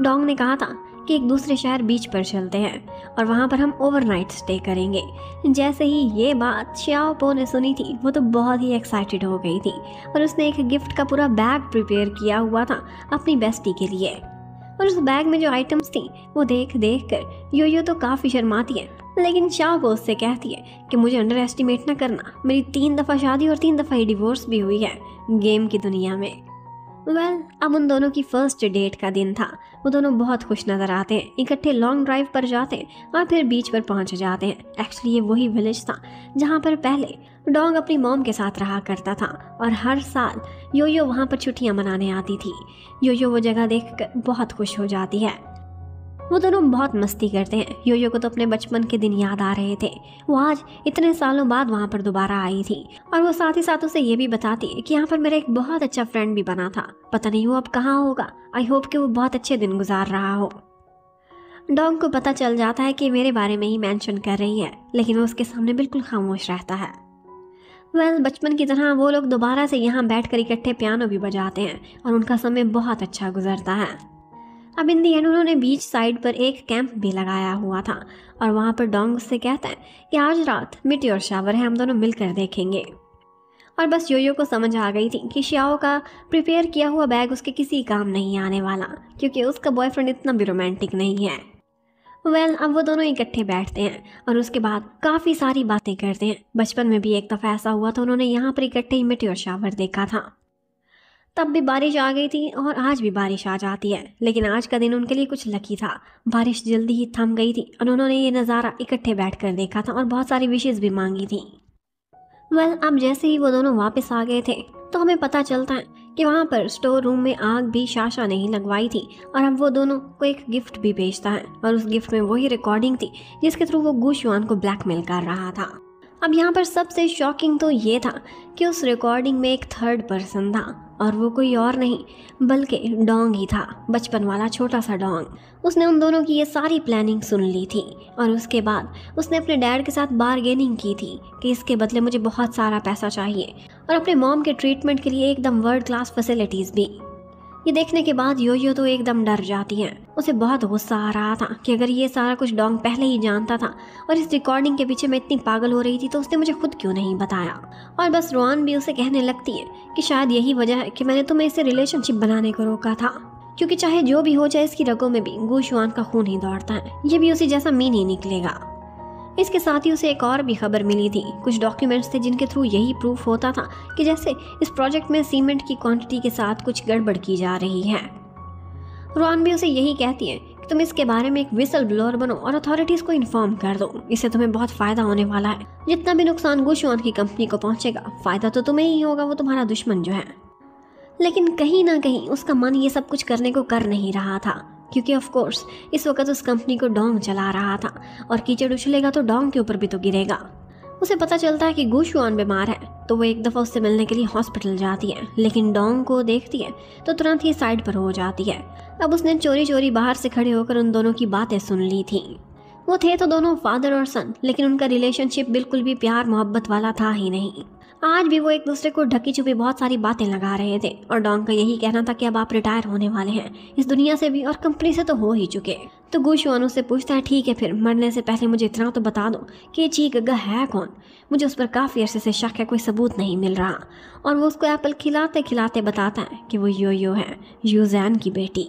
डोंग ने कहा था कि एक दूसरे शहर बीच पर चलते हैं और वहाँ पर हम ओवरनाइट स्टे करेंगे। जैसे ही ये बात श्याओपो ने सुनी थी वो तो बहुत ही एक्साइटेड हो गई थी और उसने एक गिफ्ट का पूरा बैग प्रिपेयर किया हुआ था अपनी बेस्टी के लिए। और उस बैग में जो आइटम्स थी वो देख देख कर योयो तो काफ़ी शर्माती है, लेकिन शाओको उससे कहती है कि मुझे अंडर एस्टिमेट ना करना, मेरी 3 दफ़ा शादी और 3 दफ़ा ही डिवोर्स भी हुई है गेम की दुनिया में। अब उन दोनों की फर्स्ट डेट का दिन था। वो दोनों बहुत खुश नज़र आते हैं, इकट्ठे लॉन्ग ड्राइव पर जाते हैं और फिर बीच पर पहुंच जाते हैं। एक्चुअली ये वही विलेज था जहाँ पर पहले डोंग अपनी मॉम के साथ रहा करता था और हर साल योयो वहाँ पर छुट्टियाँ मनाने आती थी। योयो वो जगह देखकर बहुत खुश हो जाती है। वो दोनों बहुत मस्ती करते हैं। योयो को तो अपने बचपन के दिन याद आ रहे थे। वो आज इतने सालों बाद वहाँ पर दोबारा आई थी और वो साथ ही साथ उसे ये भी बताती है कि यहाँ पर मेरा एक बहुत अच्छा फ्रेंड भी बना था, पता नहीं वो अब कहाँ होगा। आई होप कि वो बहुत अच्छे दिन गुजार रहा हो। डोंग को पता चल जाता है कि मेरे बारे में ही मेंशन कर रही है, लेकिन वो उसके सामने बिल्कुल खामोश रहता है। बचपन की तरह वो लोग दोबारा से यहाँ बैठकर इकट्ठे पियानो भी बजाते हैं और उनका समय बहुत अच्छा गुजरता है। अब इन दी एंड उन्होंने बीच साइड पर एक कैंप भी लगाया हुआ था और वहाँ पर डोंग उससे कहता है कि आज रात मीटियोर शावर है, हम दोनों मिलकर देखेंगे। और बस योयो को समझ आ गई थी कि श्याओ का प्रिपेयर किया हुआ बैग उसके किसी काम नहीं आने वाला, क्योंकि उसका बॉयफ्रेंड इतना भी रोमांटिक नहीं है। अब वो दोनों इकट्ठे बैठते हैं और उसके बाद काफ़ी सारी बातें करते हैं। बचपन में भी एक दफ़ा ऐसा हुआ था, उन्होंने यहाँ पर इकट्ठे ही मीटियोर शावर देखा था। तब भी बारिश आ गई थी और आज भी बारिश आ जाती है, लेकिन आज का दिन उनके लिए कुछ लकी था। बारिश जल्दी ही थम गई थी और उन्होंने ये नज़ारा इकट्ठे बैठकर देखा था और बहुत सारी विशेष भी मांगी थी। अब जैसे ही वो दोनों वापस आ गए थे तो हमें पता चलता है कि वहाँ पर स्टोर रूम में आग भी शाशा नहीं लगवाई थी और अब वो दोनों को एक गिफ्ट भी भेजता है और उस गिफ्ट में वही रिकॉर्डिंग थी जिसके थ्रू वो गु शुआन को ब्लैकमेल कर रहा था। अब यहाँ पर सबसे शॉकिंग तो ये था कि उस रिकॉर्डिंग में एक थर्ड पर्सन था और वो कोई और नहीं बल्कि डोंग ही था, बचपन वाला छोटा सा डोंग। उसने उन दोनों की ये सारी प्लानिंग सुन ली थी और उसके बाद उसने अपने डैड के साथ बार्गेनिंग की थी कि इसके बदले मुझे बहुत सारा पैसा चाहिए और अपने मॉम के ट्रीटमेंट के लिए एकदम वर्ल्ड क्लास फैसिलिटीज़ भी। ये देखने के बाद योयो तो एकदम डर जाती है। उसे बहुत गुस्सा आ रहा था कि अगर ये सारा कुछ डोंग पहले ही जानता था और इस रिकॉर्डिंग के पीछे मैं इतनी पागल हो रही थी तो उसने मुझे खुद क्यों नहीं बताया। और बस रोआन भी उसे कहने लगती है कि शायद यही वजह है कि मैंने तुम्हें इससे रिलेशनशिप बनाने को रोका था, क्योंकि चाहे जो भी हो जाए इसकी रगों में भी गु शुआन का खून ही दौड़ता है, ये भी उसी जैसा मीन ही निकलेगा। इसके साथ ही उसे एक और भी खबर मिली थी। कुछ डॉक्यूमेंट्स थे जिनके थ्रू यही प्रूफ होता था कि जैसे इस प्रोजेक्ट में सीमेंट की क्वांटिटी के साथ कुछ गड़बड़ की जा रही है। रोआन भी उसे यही कहती है कि तुम इसके बारे में एक विसल ब्लोअर बनो और अथॉरिटीज को इन्फॉर्म कर दो, इससे तुम्हें बहुत फायदा होने वाला है। जितना भी नुकसान गु शुआन की कंपनी को पहुंचेगा फायदा तो तुम्हें ही होगा, वो तुम्हारा दुश्मन जो है। लेकिन कहीं ना कहीं उसका मन ये सब कुछ करने को कर नहीं रहा था, क्योंकि ऑफ कोर्स इस वक्त उस कंपनी को डोंग चला रहा था और कीचड़ उछलेगा तो डोंग के ऊपर भी तो गिरेगा। उसे पता चलता है कि गु शुआन बीमार है तो वो एक दफ़ा उससे मिलने के लिए हॉस्पिटल जाती है, लेकिन डोंग को देखती है तो तुरंत ही साइड पर हो जाती है। अब उसने चोरी चोरी बाहर से खड़े होकर उन दोनों की बातें सुन ली थी। वो थे तो दोनों फादर और सन, लेकिन उनका रिलेशनशिप बिल्कुल भी प्यार मोहब्बत वाला था ही नहीं। आज भी वो एक दूसरे को ढकी छुपी बहुत सारी बातें लगा रहे थे और डोंग का यही कहना था कि अब आप रिटायर होने वाले हैं इस दुनिया से भी और कंपनी से तो हो ही चुके। तो गु शुआन उससे पूछता है ठीक है फिर मरने से पहले मुझे इतना तो बता दो कि ये ची गग्गा है कौन, मुझे उस पर काफ़ी अरसे से शक है, कोई सबूत नहीं मिल रहा। और वो उसको एप्पल खिलाते खिलाते बताता है कि वो योयो है, यूजैन की बेटी।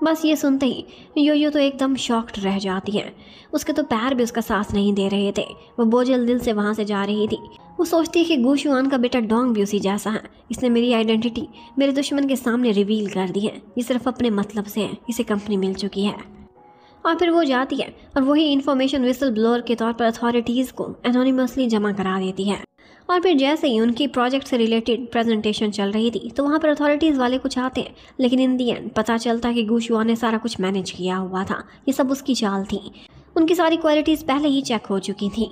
बस ये सुनते ही योयो तो एकदम शॉक्ड रह जाती है। उसके तो पैर भी उसका साथ नहीं दे रहे थे। वो बोझल दिल से वहाँ से जा रही थी। वो सोचती है कि गु शुआन का बेटा डोंग भी उसी जैसा है, इसने मेरी आइडेंटिटी मेरे दुश्मन के सामने रिवील कर दी है, ये सिर्फ अपने मतलब से है, इसे कंपनी मिल चुकी है। और फिर वो जाती है और वही इन्फॉर्मेशन विसल ब्लोअर के तौर पर अथॉरिटीज़ को एनोनिमसली जमा करा देती है। और फिर जैसे ही उनकी प्रोजेक्ट से रिलेटेड प्रेजेंटेशन चल रही थी तो वहाँ पर अथॉरिटीज़ वाले कुछ आते हैं, लेकिन इन दी एंड पता चलता है कि गु शुआन ने सारा कुछ मैनेज किया हुआ था, ये सब उसकी चाल थी। उनकी सारी क्वालिटीज़ पहले ही चेक हो चुकी थी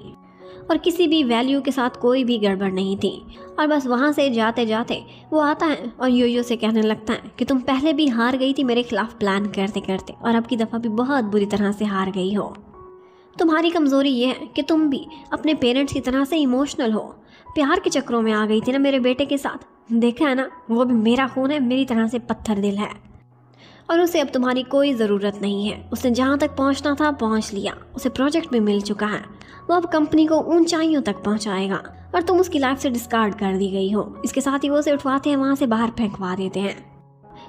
और किसी भी वैल्यू के साथ कोई भी गड़बड़ नहीं थी। और बस वहाँ से जाते जाते वो आता है और योयो से कहने लगता है कि तुम पहले भी हार गई थी मेरे खिलाफ प्लान करते करते और अब की दफ़ा भी बहुत बुरी तरह से हार गई हो। तुम्हारी कमज़ोरी ये है कि तुम भी अपने पेरेंट्स की तरह से इमोशनल हो, प्यार के चक्रों में आ गई थी ना मेरे बेटे के साथ, देखा है ना वो भी मेरा खून है, मेरी तरह से पत्थर दिल है और उसे अब तुम्हारी कोई ज़रूरत नहीं है। उसने जहाँ तक पहुँचना था पहुँच लिया, उसे प्रोजेक्ट भी मिल चुका है, वो अब कंपनी को ऊंचाइयों तक पहुँचाएगा और तुम उसकी लाइफ से डिस्कार्ड कर दी गई हो। इसके साथ ही वो उसे उठवाते हैं, वहाँ से बाहर फेंकवा देते हैं।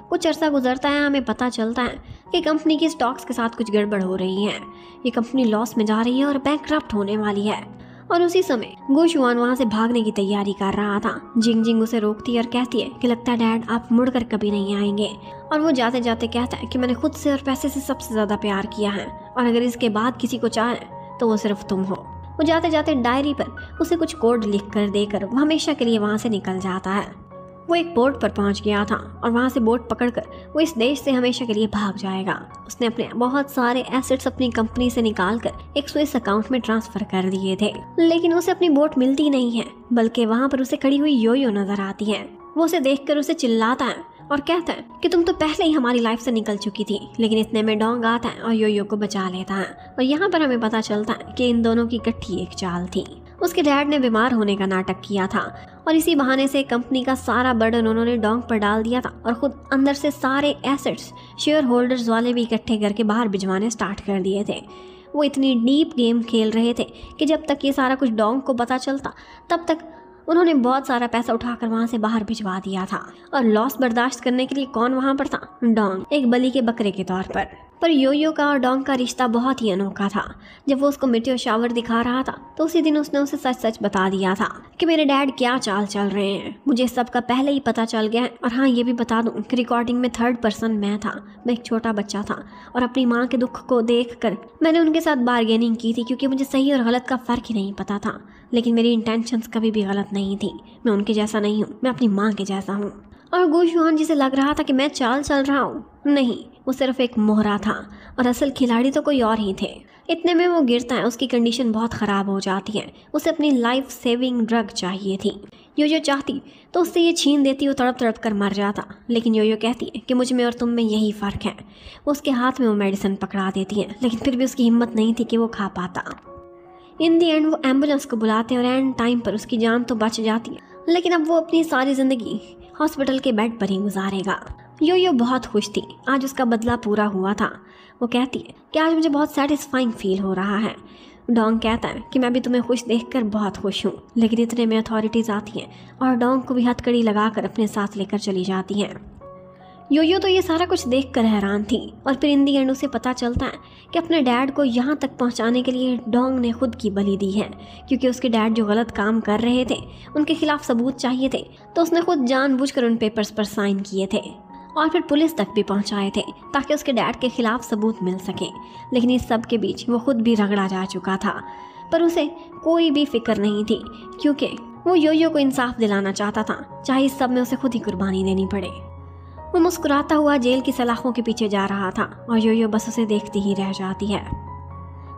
कुछ अर्सा गुजरता है, हमें पता चलता है कि कंपनी की स्टॉक्स के साथ कुछ गड़बड़ हो रही है, ये कंपनी लॉस में जा रही है और बैंकक्रप्ट होने वाली है। और उसी समय गुशुआन वहाँ से भागने की तैयारी कर रहा था। जिंग जिंग उसे रोकती है और कहती है कि लगता है डैड आप मुड़कर कभी नहीं आएंगे। और वो जाते जाते कहता है कि मैंने खुद से और पैसे से सबसे ज्यादा प्यार किया है और अगर इसके बाद किसी को चाहे तो वो सिर्फ तुम हो। वो जाते जाते डायरी पर उसे कुछ कोड लिख कर देकर वो हमेशा के लिए वहाँ से निकल जाता है। वो एक बोट पर पहुंच गया था और वहां से बोट पकड़कर वो इस देश से हमेशा के लिए भाग जाएगा। उसने अपने बहुत सारे एसेट्स अपनी कंपनी से निकालकर एक स्विस अकाउंट में ट्रांसफर कर दिए थे, लेकिन उसे अपनी बोट मिलती नहीं है, बल्कि वहां पर उसे खड़ी हुई योयो नजर आती है। वो उसे देखकर उसे चिल्लाता है और कहता है कि तुम तो पहले ही हमारी लाइफ से निकल चुकी थी। लेकिन इतने में डोंग आता है और योयो को बचा लेता है। और यहाँ पर हमें पता चलता है कि इन दोनों की इकट्ठी एक चाल थी। उसके डैड ने बीमार होने का नाटक किया था और इसी बहाने से कंपनी का सारा बर्डन उन्होंने डोंग पर डाल दिया था और खुद अंदर से सारे एसेट्स शेयर होल्डर्स वाले भी इकट्ठे करके बाहर भिजवाने स्टार्ट कर दिए थे। वो इतनी डीप गेम खेल रहे थे कि जब तक ये सारा कुछ डोंग को पता चलता तब तक उन्होंने बहुत सारा पैसा उठाकर वहां से बाहर भिजवा दिया था। और लॉस बर्दाश्त करने के लिए कौन वहां पर था? डोंग, एक बलि के बकरे के तौर पर योयो का और डोंग का रिश्ता बहुत ही अनोखा था। जब वो उसको मीटियोर शावर दिखा रहा था तो उसी दिन उसने उसे सच सच बता दिया था कि मेरे डैड क्या चाल चल रहे हैं। मुझे सबका पहले ही पता चल गया है। और हाँ, ये भी बता दूं कि रिकॉर्डिंग में थर्ड पर्सन मैं था। मैं एक छोटा बच्चा था और अपनी माँ के दुख को देखकर मैंने उनके साथ बार्गेनिंग की थी, क्योंकि मुझे सही और गलत का फर्क ही नहीं पता था। लेकिन मेरी इंटेंशंस कभी भी गलत नहीं थी। मैं उनके जैसा नहीं हूँ, मैं अपनी माँ के जैसा हूँ। और गुशुआन जिसे लग रहा था कि मैं चाल चल रहा हूँ, नहीं, वो सिर्फ एक मोहरा था और असल खिलाड़ी तो कोई और ही थे। इतने में वो गिरता है, उसकी कंडीशन बहुत ख़राब हो जाती है। उसे अपनी लाइफ सेविंग ड्रग चाहिए थी। योयो चाहती तो उससे ये छीन देती, वो तड़प तड़प कर मर जाता। लेकिन योयो कहती है कि मुझ में और तुम में यही फ़र्क है। वो उसके हाथ में वो मेडिसिन पकड़ा देती है, लेकिन फिर भी उसकी हिम्मत नहीं थी कि वो खा पाता। इन दी एंड वो एम्बुलेंस को बुलाते हैं और एंड टाइम पर उसकी जान तो बच जाती है, लेकिन अब वो अपनी सारी ज़िंदगी हॉस्पिटल के बेड पर ही गुजारेगा। योयो बहुत खुश थी, आज उसका बदला पूरा हुआ था। वो कहती है कि आज मुझे बहुत सेटिस्फाइंग फील हो रहा है। डोंग कहता है कि मैं भी तुम्हें खुश देखकर बहुत खुश हूँ। लेकिन इतने में अथॉरिटीज़ आती हैं और डोंग को भी हथकड़ी लगाकर अपने साथ लेकर चली जाती हैं। योयो तो ये सारा कुछ देखकर हैरान थी और फिर इन दी एंड उसे पता चलता है कि अपने डैड को यहाँ तक पहुँचाने के लिए डोंग ने खुद की बलि दी है, क्योंकि उसके डैड जो गलत काम कर रहे थे उनके खिलाफ सबूत चाहिए थे, तो उसने खुद जानबूझकर उन पेपर्स पर साइन किए थे और फिर पुलिस तक भी पहुंचाए थे ताकि उसके डैड के खिलाफ सबूत मिल सके। लेकिन इस सब के बीच वो खुद भी रगड़ा जा चुका था, पर उसे कोई भी फिक्र नहीं थी, क्योंकि वो योयो को इंसाफ दिलाना चाहता था, चाहे इस सब में उसे खुद ही कुर्बानी देनी पड़े। वो मुस्कुराता हुआ जेल की सलाखों के पीछे जा रहा था और योयो बस उसे देखती ही रह जाती है।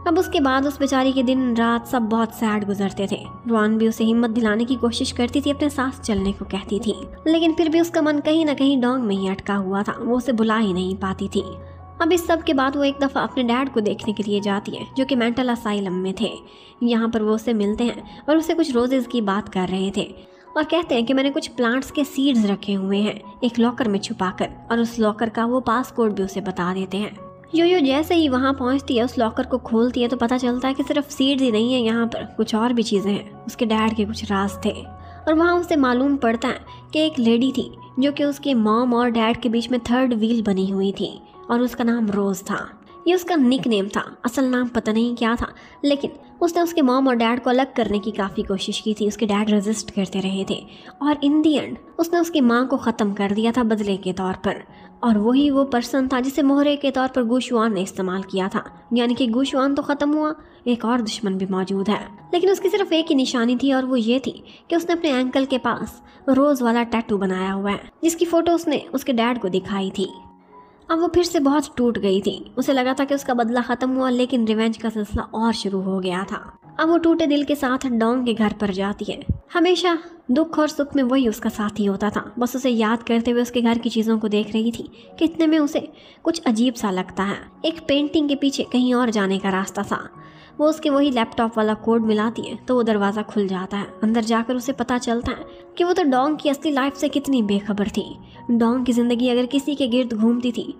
अब उसके बाद उस बेचारी के दिन रात सब बहुत सैड गुजरते थे। रुआन भी उसे हिम्मत दिलाने की कोशिश करती थी, अपने साथ चलने को कहती थी, लेकिन फिर भी उसका मन कहीं ना कहीं डोंग में ही अटका हुआ था। वो उसे बुला ही नहीं पाती थी। अब इस सब के बाद वो एक दफ़ा अपने डैड को देखने के लिए जाती है, जो कि मेंटल असाइलम में थे। यहाँ पर वो उससे मिलते हैं और उसे कुछ रोजेज़ की बात कर रहे थे और कहते हैं कि मैंने कुछ प्लांट्स के सीड्स रखे हुए हैं एक लॉकर में छुपाकर, और उस लॉकर का वो पासकोड भी उसे बता देते हैं। योयो जैसे ही वहाँ पहुँचती है, उस लॉकर को खोलती है तो पता चलता है कि सिर्फ सीड्स ही नहीं है, यहाँ पर कुछ और भी चीज़ें हैं। उसके डैड के कुछ राज थे और वहाँ उसे मालूम पड़ता है कि एक लेडी थी जो कि उसके मॉम और डैड के बीच में थर्ड व्हील बनी हुई थी और उसका नाम रोज था। ये उसका निक नेम था, असल नाम पता नहीं क्या था, लेकिन उसने उसके मॉम और डैड को अलग करने की काफ़ी कोशिश की थी। उसके डैड रेजिस्ट करते रहे थे और इन दी एंड उसने उसकी माँ को ख़त्म कर दिया था बदले के तौर पर। और वही वो पर्सन था जिसे मोहरे के तौर पर गुशुआन ने इस्तेमाल किया था। यानी कि गुशुआन तो ख़त्म हुआ, एक और दुश्मन भी मौजूद है, लेकिन उसकी सिर्फ एक ही निशानी थी और वो ये थी कि उसने अपने एंकल के पास रोज़ वाला टैटू बनाया हुआ है, जिसकी फ़ोटो उसने उसके डैड को दिखाई थी। अब वो फिर से बहुत टूट गई थी। उसे लगा था कि उसका बदला ख़त्म हुआ, लेकिन रिवेंज का सिलसिला और शुरू हो गया था। अब वो टूटे दिल के साथ डोंग के घर पर जाती है। हमेशा दुख और सुख में वही उसका साथी होता था। बस उसे याद करते हुए उसके घर की चीज़ों को देख रही थी कि इतने में उसे कुछ अजीब सा लगता है। एक पेंटिंग के पीछे कहीं और जाने का रास्ता था। वो उसके वही लैपटॉप वाला कोड मिलाती है तो वो दरवाज़ा खुल जाता है। अंदर जाकर उसे पता चलता है कि वो तो डोंग की असली लाइफ से कितनी बेखबर थी। डोंग की ज़िंदगी अगर किसी के गिर्द घूमती थी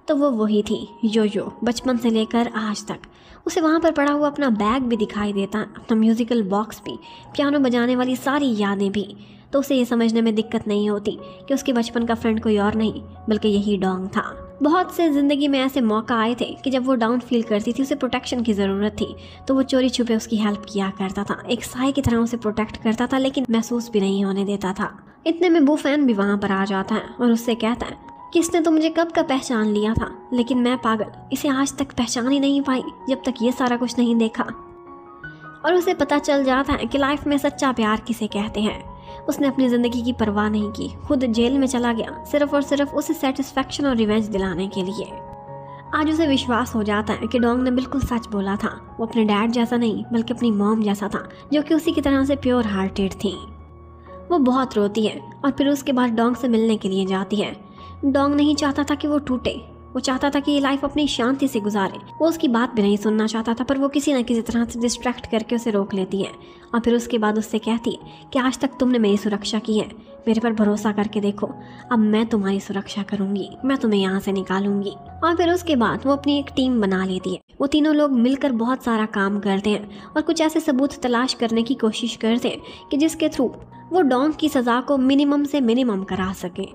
तो वो वही थी, योयो, बचपन से लेकर आज तक। उसे वहाँ पर पड़ा हुआ अपना बैग भी दिखाई देता, अपना म्यूज़िकल बॉक्स भी, पियानो बजाने वाली सारी यादें भी। तो उसे ये समझने में दिक्कत नहीं होती कि उसके बचपन का फ्रेंड कोई और नहीं बल्कि यही डोंग था। बहुत से जिंदगी में ऐसे मौका आए थे कि जब वो डाउन फील करती थी, उसे प्रोटेक्शन की ज़रूरत थी, तो वो चोरी छुपे उसकी हेल्प किया करता था, एक साई की तरह उसे प्रोटेक्ट करता था, लेकिन महसूस भी नहीं होने देता था। इतने में बुफैन भी वहाँ पर आ जाता है और उससे कहता है कि इसने तो मुझे कब का पहचान लिया था, लेकिन मैं पागल इसे आज तक पहचान ही नहीं पाई जब तक ये सारा कुछ नहीं देखा। और उसे पता चल जाता है कि लाइफ में सच्चा प्यार किसे कहते हैं। उसने अपनी ज़िंदगी की परवाह नहीं की, खुद जेल में चला गया सिर्फ और सिर्फ उसे सेटिस्फैक्शन और रिवेंज दिलाने के लिए। आज उसे विश्वास हो जाता है कि डोंग ने बिल्कुल सच बोला था। वो अपने डैड जैसा नहीं बल्कि अपनी मॉम जैसा था, जो कि उसी की तरह से प्योर हार्टेड थी। वो बहुत रोती है और फिर उसके बाद डोंग से मिलने के लिए जाती है। डोंग नहीं चाहता था कि वो टूटे, वो चाहता था कि ये लाइफ अपनी शांति से गुजारे। वो उसकी बात भी नहीं सुनना चाहता था, पर वो किसी न किसी तरह से डिस्ट्रैक्ट करके उसे रोक लेती है और फिर उसके बाद उससे कहती है कि आज तक तुमने मेरी सुरक्षा की है, मेरे पर भरोसा करके देखो, अब मैं तुम्हारी सुरक्षा करूंगी, मैं तुम्हें यहाँ से निकालूंगी। और फिर उसके बाद वो अपनी एक टीम बना लेती है। वो तीनों लोग मिलकर बहुत सारा काम करते हैं और कुछ ऐसे सबूत तलाश करने की कोशिश करते हैं कि जिसके थ्रू वो डोंग की सज़ा को मिनिमम से मिनिमम करा सकें।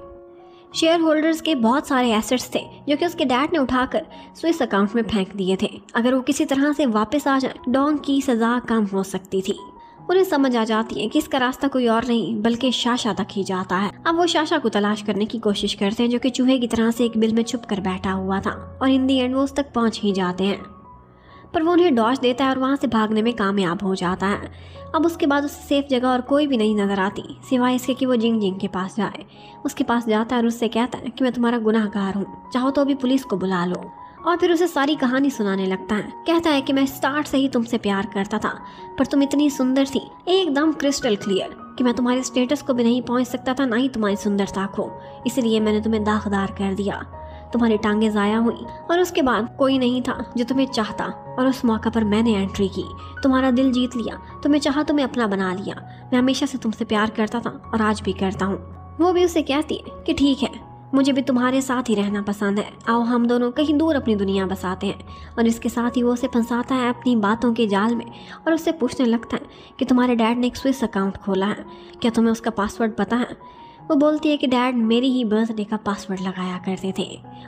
शेयर होल्डर्स के बहुत सारे एसेट्स थे जो कि उसके डैड ने उठाकर स्विस अकाउंट में फेंक दिए थे। अगर वो किसी तरह से वापस आ जाए, डोंग की सज़ा कम हो सकती थी। उन्हें समझ आ जाती है कि इसका रास्ता कोई और नहीं बल्कि शाशा तक ही जाता है। अब वो शाशा को तलाश करने की कोशिश करते हैं, जो कि चूहे की तरह से एक बिल में छुप कर बैठा हुआ था, और इन दी एंड वो उस तक पहुंच ही जाते हैं। पर वो उन्हें डॉज देता है और वहाँ से भागने में कामयाब हो जाता है। अब उसके बाद उसे सेफ जगह और कोई भी नहीं नजर आती सिवाय इसके कि वो जिंग जिंग के पास जाए। उसके पास जाता है और उससे कहता है कि मैं तुम्हारा गुनाहगार हूँ, चाहो तो अभी पुलिस को बुला लो। और फिर उसे सारी कहानी सुनाने लगता है। कहता है कि मैं स्टार्ट से ही तुमसे प्यार करता था, पर तुम इतनी सुंदर थी, एकदम क्रिस्टल क्लियर, कि मैं तुम्हारे स्टेटस को भी नहीं पहुंच सकता था, ना ही तुम्हारी सुंदरता को, इसलिए मैंने तुम्हें दागदार कर दिया। तुम्हारी टांगें ज़ाया हुई और उसके बाद कोई नहीं था जो तुम्हें चाहता, और उस मौका पर मैंने एंट्री की, तुम्हारा दिल जीत लिया, तुम्हें चाहा, तुम्हें अपना बना लिया। मैं हमेशा से तुमसे प्यार करता था और आज भी करता हूँ। वो भी उसे कहती है कि ठीक है, मुझे भी तुम्हारे साथ ही रहना पसंद है, आओ हम दोनों कहीं दूर अपनी दुनिया बसाते हैं। और इसके साथ ही वो उसे फंसाता है अपनी बातों के जाल में और उससे पूछने लगता है कि तुम्हारे डैड ने एक स्विस अकाउंट खोला है, क्या तुम्हें उसका पासवर्ड पता है? वो बोलती है कि डैड मेरी ही बर्थडे का पासवर्ड लगाया करते थे,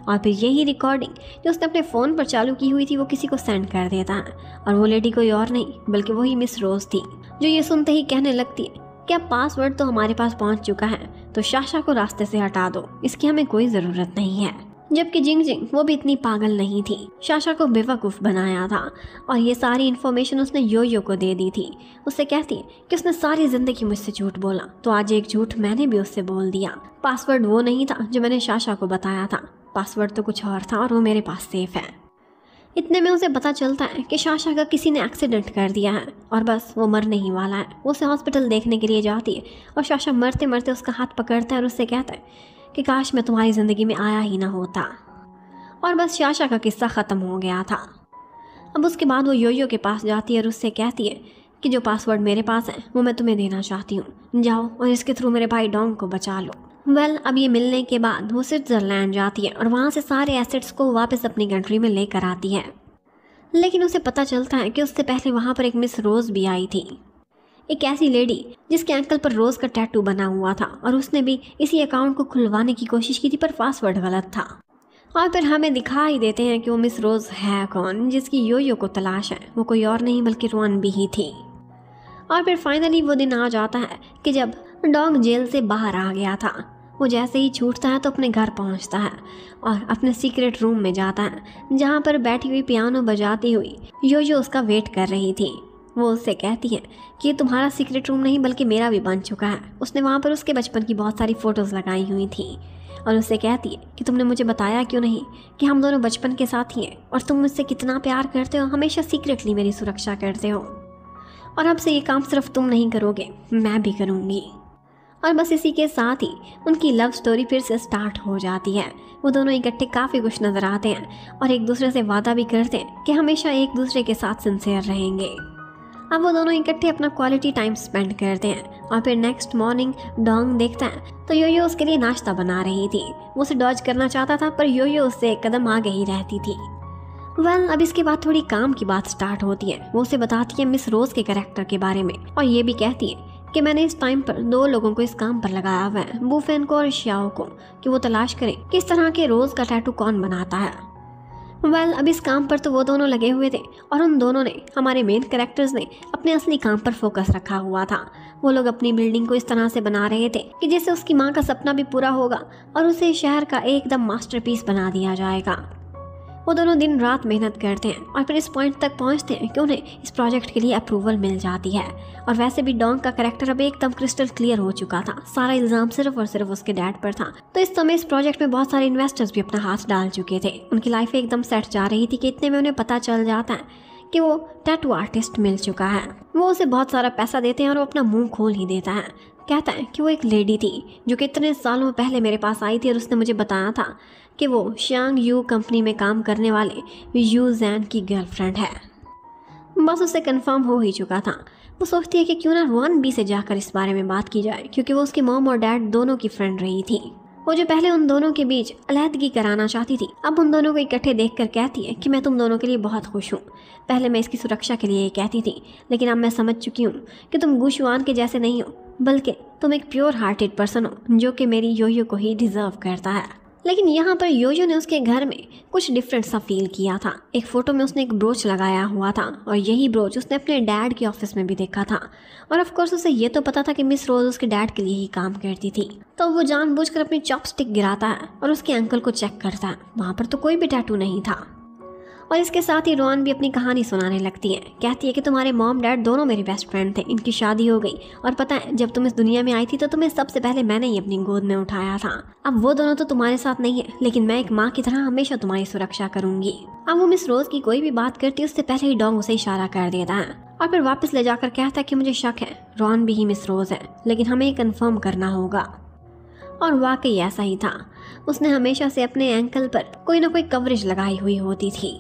और फिर यही रिकॉर्डिंग जो उसने अपने फ़ोन पर चालू की हुई थी वो किसी को सेंड कर देता है। और वो लेडी कोई और नहीं बल्कि वही मिस रोज थी, जो ये सुनते ही कहने लगती है कि अब पासवर्ड तो हमारे पास पहुंच चुका है, तो शाशा को रास्ते से हटा दो, इसकी हमें कोई ज़रूरत नहीं है। जबकि जिंग जिंग वो भी इतनी पागल नहीं थी, शाशा को बेवकूफ़ बनाया था और ये सारी इन्फॉर्मेशन उसने योयो को दे दी थी। उससे कहती है कि उसने सारी ज़िंदगी मुझसे झूठ बोला, तो आज एक झूठ मैंने भी उससे बोल दिया। पासवर्ड वो नहीं था जो मैंने शाशा को बताया था, पासवर्ड तो कुछ और था और वो मेरे पास सेफ है। इतने में उसे पता चलता है कि शाशा का किसी ने एक्सीडेंट कर दिया है और बस वो मरने ही वाला है। वो उसे हॉस्पिटल देखने के लिए जाती है और शाशा मरते मरते उसका हाथ पकड़ता है और उससे कहता है कि काश मैं तुम्हारी ज़िंदगी में आया ही ना होता। और बस शाशा का किस्सा ख़त्म हो गया था। अब उसके बाद वो योयो के पास जाती है और उससे कहती है कि जो पासवर्ड मेरे पास है वो मैं तुम्हें देना चाहती हूँ, जाओ और इसके थ्रू मेरे भाई डोंग को बचा लो। अब ये मिलने के बाद वो स्विट्ज़रलैंड जाती है और वहाँ से सारे एसेट्स को वापस अपनी कंट्री में लेकर आती है। लेकिन उसे पता चलता है कि उससे पहले वहाँ पर एक मिस रोज़ भी आई थी, एक ऐसी लेडी जिसके एंकल पर रोज़ का टैटू बना हुआ था, और उसने भी इसी अकाउंट को खुलवाने की कोशिश की थी पर पासवर्ड गलत था। और फिर हमें दिखाई देते हैं कि वो मिस रोज़ है कौन, जिसकी योयो को तलाश है। वो कोई और नहीं बल्कि रोनबी ही थी। और फिर फाइनली वो दिन आ जाता है कि जब डोंग जेल से बाहर आ गया था। वो जैसे ही छूटता है तो अपने घर पहुंचता है और अपने सीक्रेट रूम में जाता है, जहां पर बैठी हुई पियानो बजाती हुई योयो उसका वेट कर रही थी। वो उससे कहती है कि ये तुम्हारा सीक्रेट रूम नहीं बल्कि मेरा भी बन चुका है। उसने वहाँ पर उसके बचपन की बहुत सारी फ़ोटोज़ लगाई हुई थी और उससे कहती है कि तुमने मुझे बताया क्यों नहीं कि हम दोनों बचपन के साथ ही हैं और तुम मुझसे कितना प्यार करते हो, हमेशा सीक्रेटली मेरी सुरक्षा करते हो, और अब से ये काम सिर्फ तुम नहीं करोगे, मैं भी करूँगी। और बस इसी के साथ ही उनकी लव स्टोरी फिर से स्टार्ट हो जाती है। वो दोनों इकट्ठे काफ़ी खुश नज़र आते हैं और एक दूसरे से वादा भी करते हैं कि हमेशा एक दूसरे के साथ सिंसियर रहेंगे। अब वो दोनों इकट्ठे अपना क्वालिटी टाइम स्पेंड करते हैं और फिर नेक्स्ट मॉर्निंग डोंग देखता है तो योयो उसके लिए नाश्ता बना रही थी। वो उसे डॉज करना चाहता था पर योयो उससे एक कदम आगे ही रहती थी। अब इसके बाद थोड़ी काम की बात स्टार्ट होती है। वो उसे बताती है मिस रोज के कैरेक्टर के बारे में और ये भी कहती है कि मैंने इस टाइम पर 2 लोगों को इस काम पर लगाया हुआ है, वूफेन को और श्याओ को, कि वो तलाश करें कि इस तरह के रोज का टैटू कौन बनाता है। अब इस काम पर तो वो दोनों लगे हुए थे और उन दोनों ने, हमारे मेन कैरेक्टर्स ने, अपने असली काम पर फोकस रखा हुआ था। वो लोग अपनी बिल्डिंग को इस तरह से बना रहे थे कि जिससे उसकी माँ का सपना भी पूरा होगा और उसे शहर का एकदम मास्टरपीस बना दिया जाएगा। वो दोनों दिन रात मेहनत करते हैं और फिर इस पॉइंट तक पहुंचते हैं कि उन्हें इस प्रोजेक्ट के लिए अप्रूवल मिल जाती है। और वैसे भी डोंग का कैरेक्टर अब एकदम क्रिस्टल क्लियर हो चुका था, सारा इल्जाम सिर्फ और सिर्फ उसके डैड पर था। तो इस समय इस प्रोजेक्ट में बहुत सारे इन्वेस्टर्स भी अपना हाथ डाल चुके थे। उनकी लाइफ एकदम सेट जा रही थी कि इतने में उन्हें पता चल जाता है कि वो टैटू आर्टिस्ट मिल चुका है। वो उसे बहुत सारा पैसा देते हैं और वो अपना मुंह खोल ही देता है। कहता है कि वो एक लेडी थी जो कि इतने सालों पहले मेरे पास आई थी और उसने मुझे बताया था कि वो शांग यू कंपनी में काम करने वाले यू जैन की गर्लफ्रेंड है। बस उसे कंफर्म हो ही चुका था। वो सोचती है कि क्यों ना रुआन बी से जाकर इस बारे में बात की जाए, क्योंकि वो उसकी मॉम और डैड दोनों की फ्रेंड रही थी। वो जो पहले उन दोनों के बीच अलहदगी कराना चाहती थी, अब उन दोनों को इकट्ठे देखकर कहती है कि मैं तुम दोनों के लिए बहुत खुश हूँ। पहले मैं इसकी सुरक्षा के लिए ये कहती थी, लेकिन अब मैं समझ चुकी हूँ कि तुम गुशवान के जैसे नहीं हो, बल्कि तुम एक प्योर हार्टेड पर्सन हो जो कि मेरी योयो को ही डिजर्व करता है। लेकिन यहाँ पर योयो ने उसके घर में कुछ डिफरेंट सा फील किया था। एक फोटो में उसने एक ब्रोच लगाया हुआ था और यही ब्रोच उसने अपने डैड के ऑफिस में भी देखा था। और ऑफ कोर्स उसे ये तो पता था कि मिस रोज उसके डैड के लिए ही काम करती थी। तो वो जानबूझकर अपनी चॉपस्टिक गिराता है और उसके अंकल को चेक करता है। वहाँ पर तो कोई भी टैटू नहीं था। और इसके साथ ही रोहन भी अपनी कहानी सुनाने लगती है। कहती है कि तुम्हारे मॉम डैड दोनों मेरे बेस्ट फ्रेंड थे, इनकी शादी हो गई और पता है जब तुम इस दुनिया में आई थी तो तुम्हें सबसे पहले मैंने ही अपनी गोद में उठाया था। अब वो दोनों तो तुम्हारे साथ नहीं है, लेकिन मैं एक माँ की तरह हमेशा तुम्हारी सुरक्षा करूंगी। अब वो मिस रोज की कोई भी बात करती है उससे पहले ही डोंग उसे इशारा कर देता है और फिर वापस ले जाकर कहता है कि मुझे शक है रोहन भी ही मिस रोज है, लेकिन हमें कंफर्म करना होगा। और वाकई ऐसा ही था। उसने हमेशा से अपने एंकल पर कोई ना कोई कवरेज लगाई हुई होती थी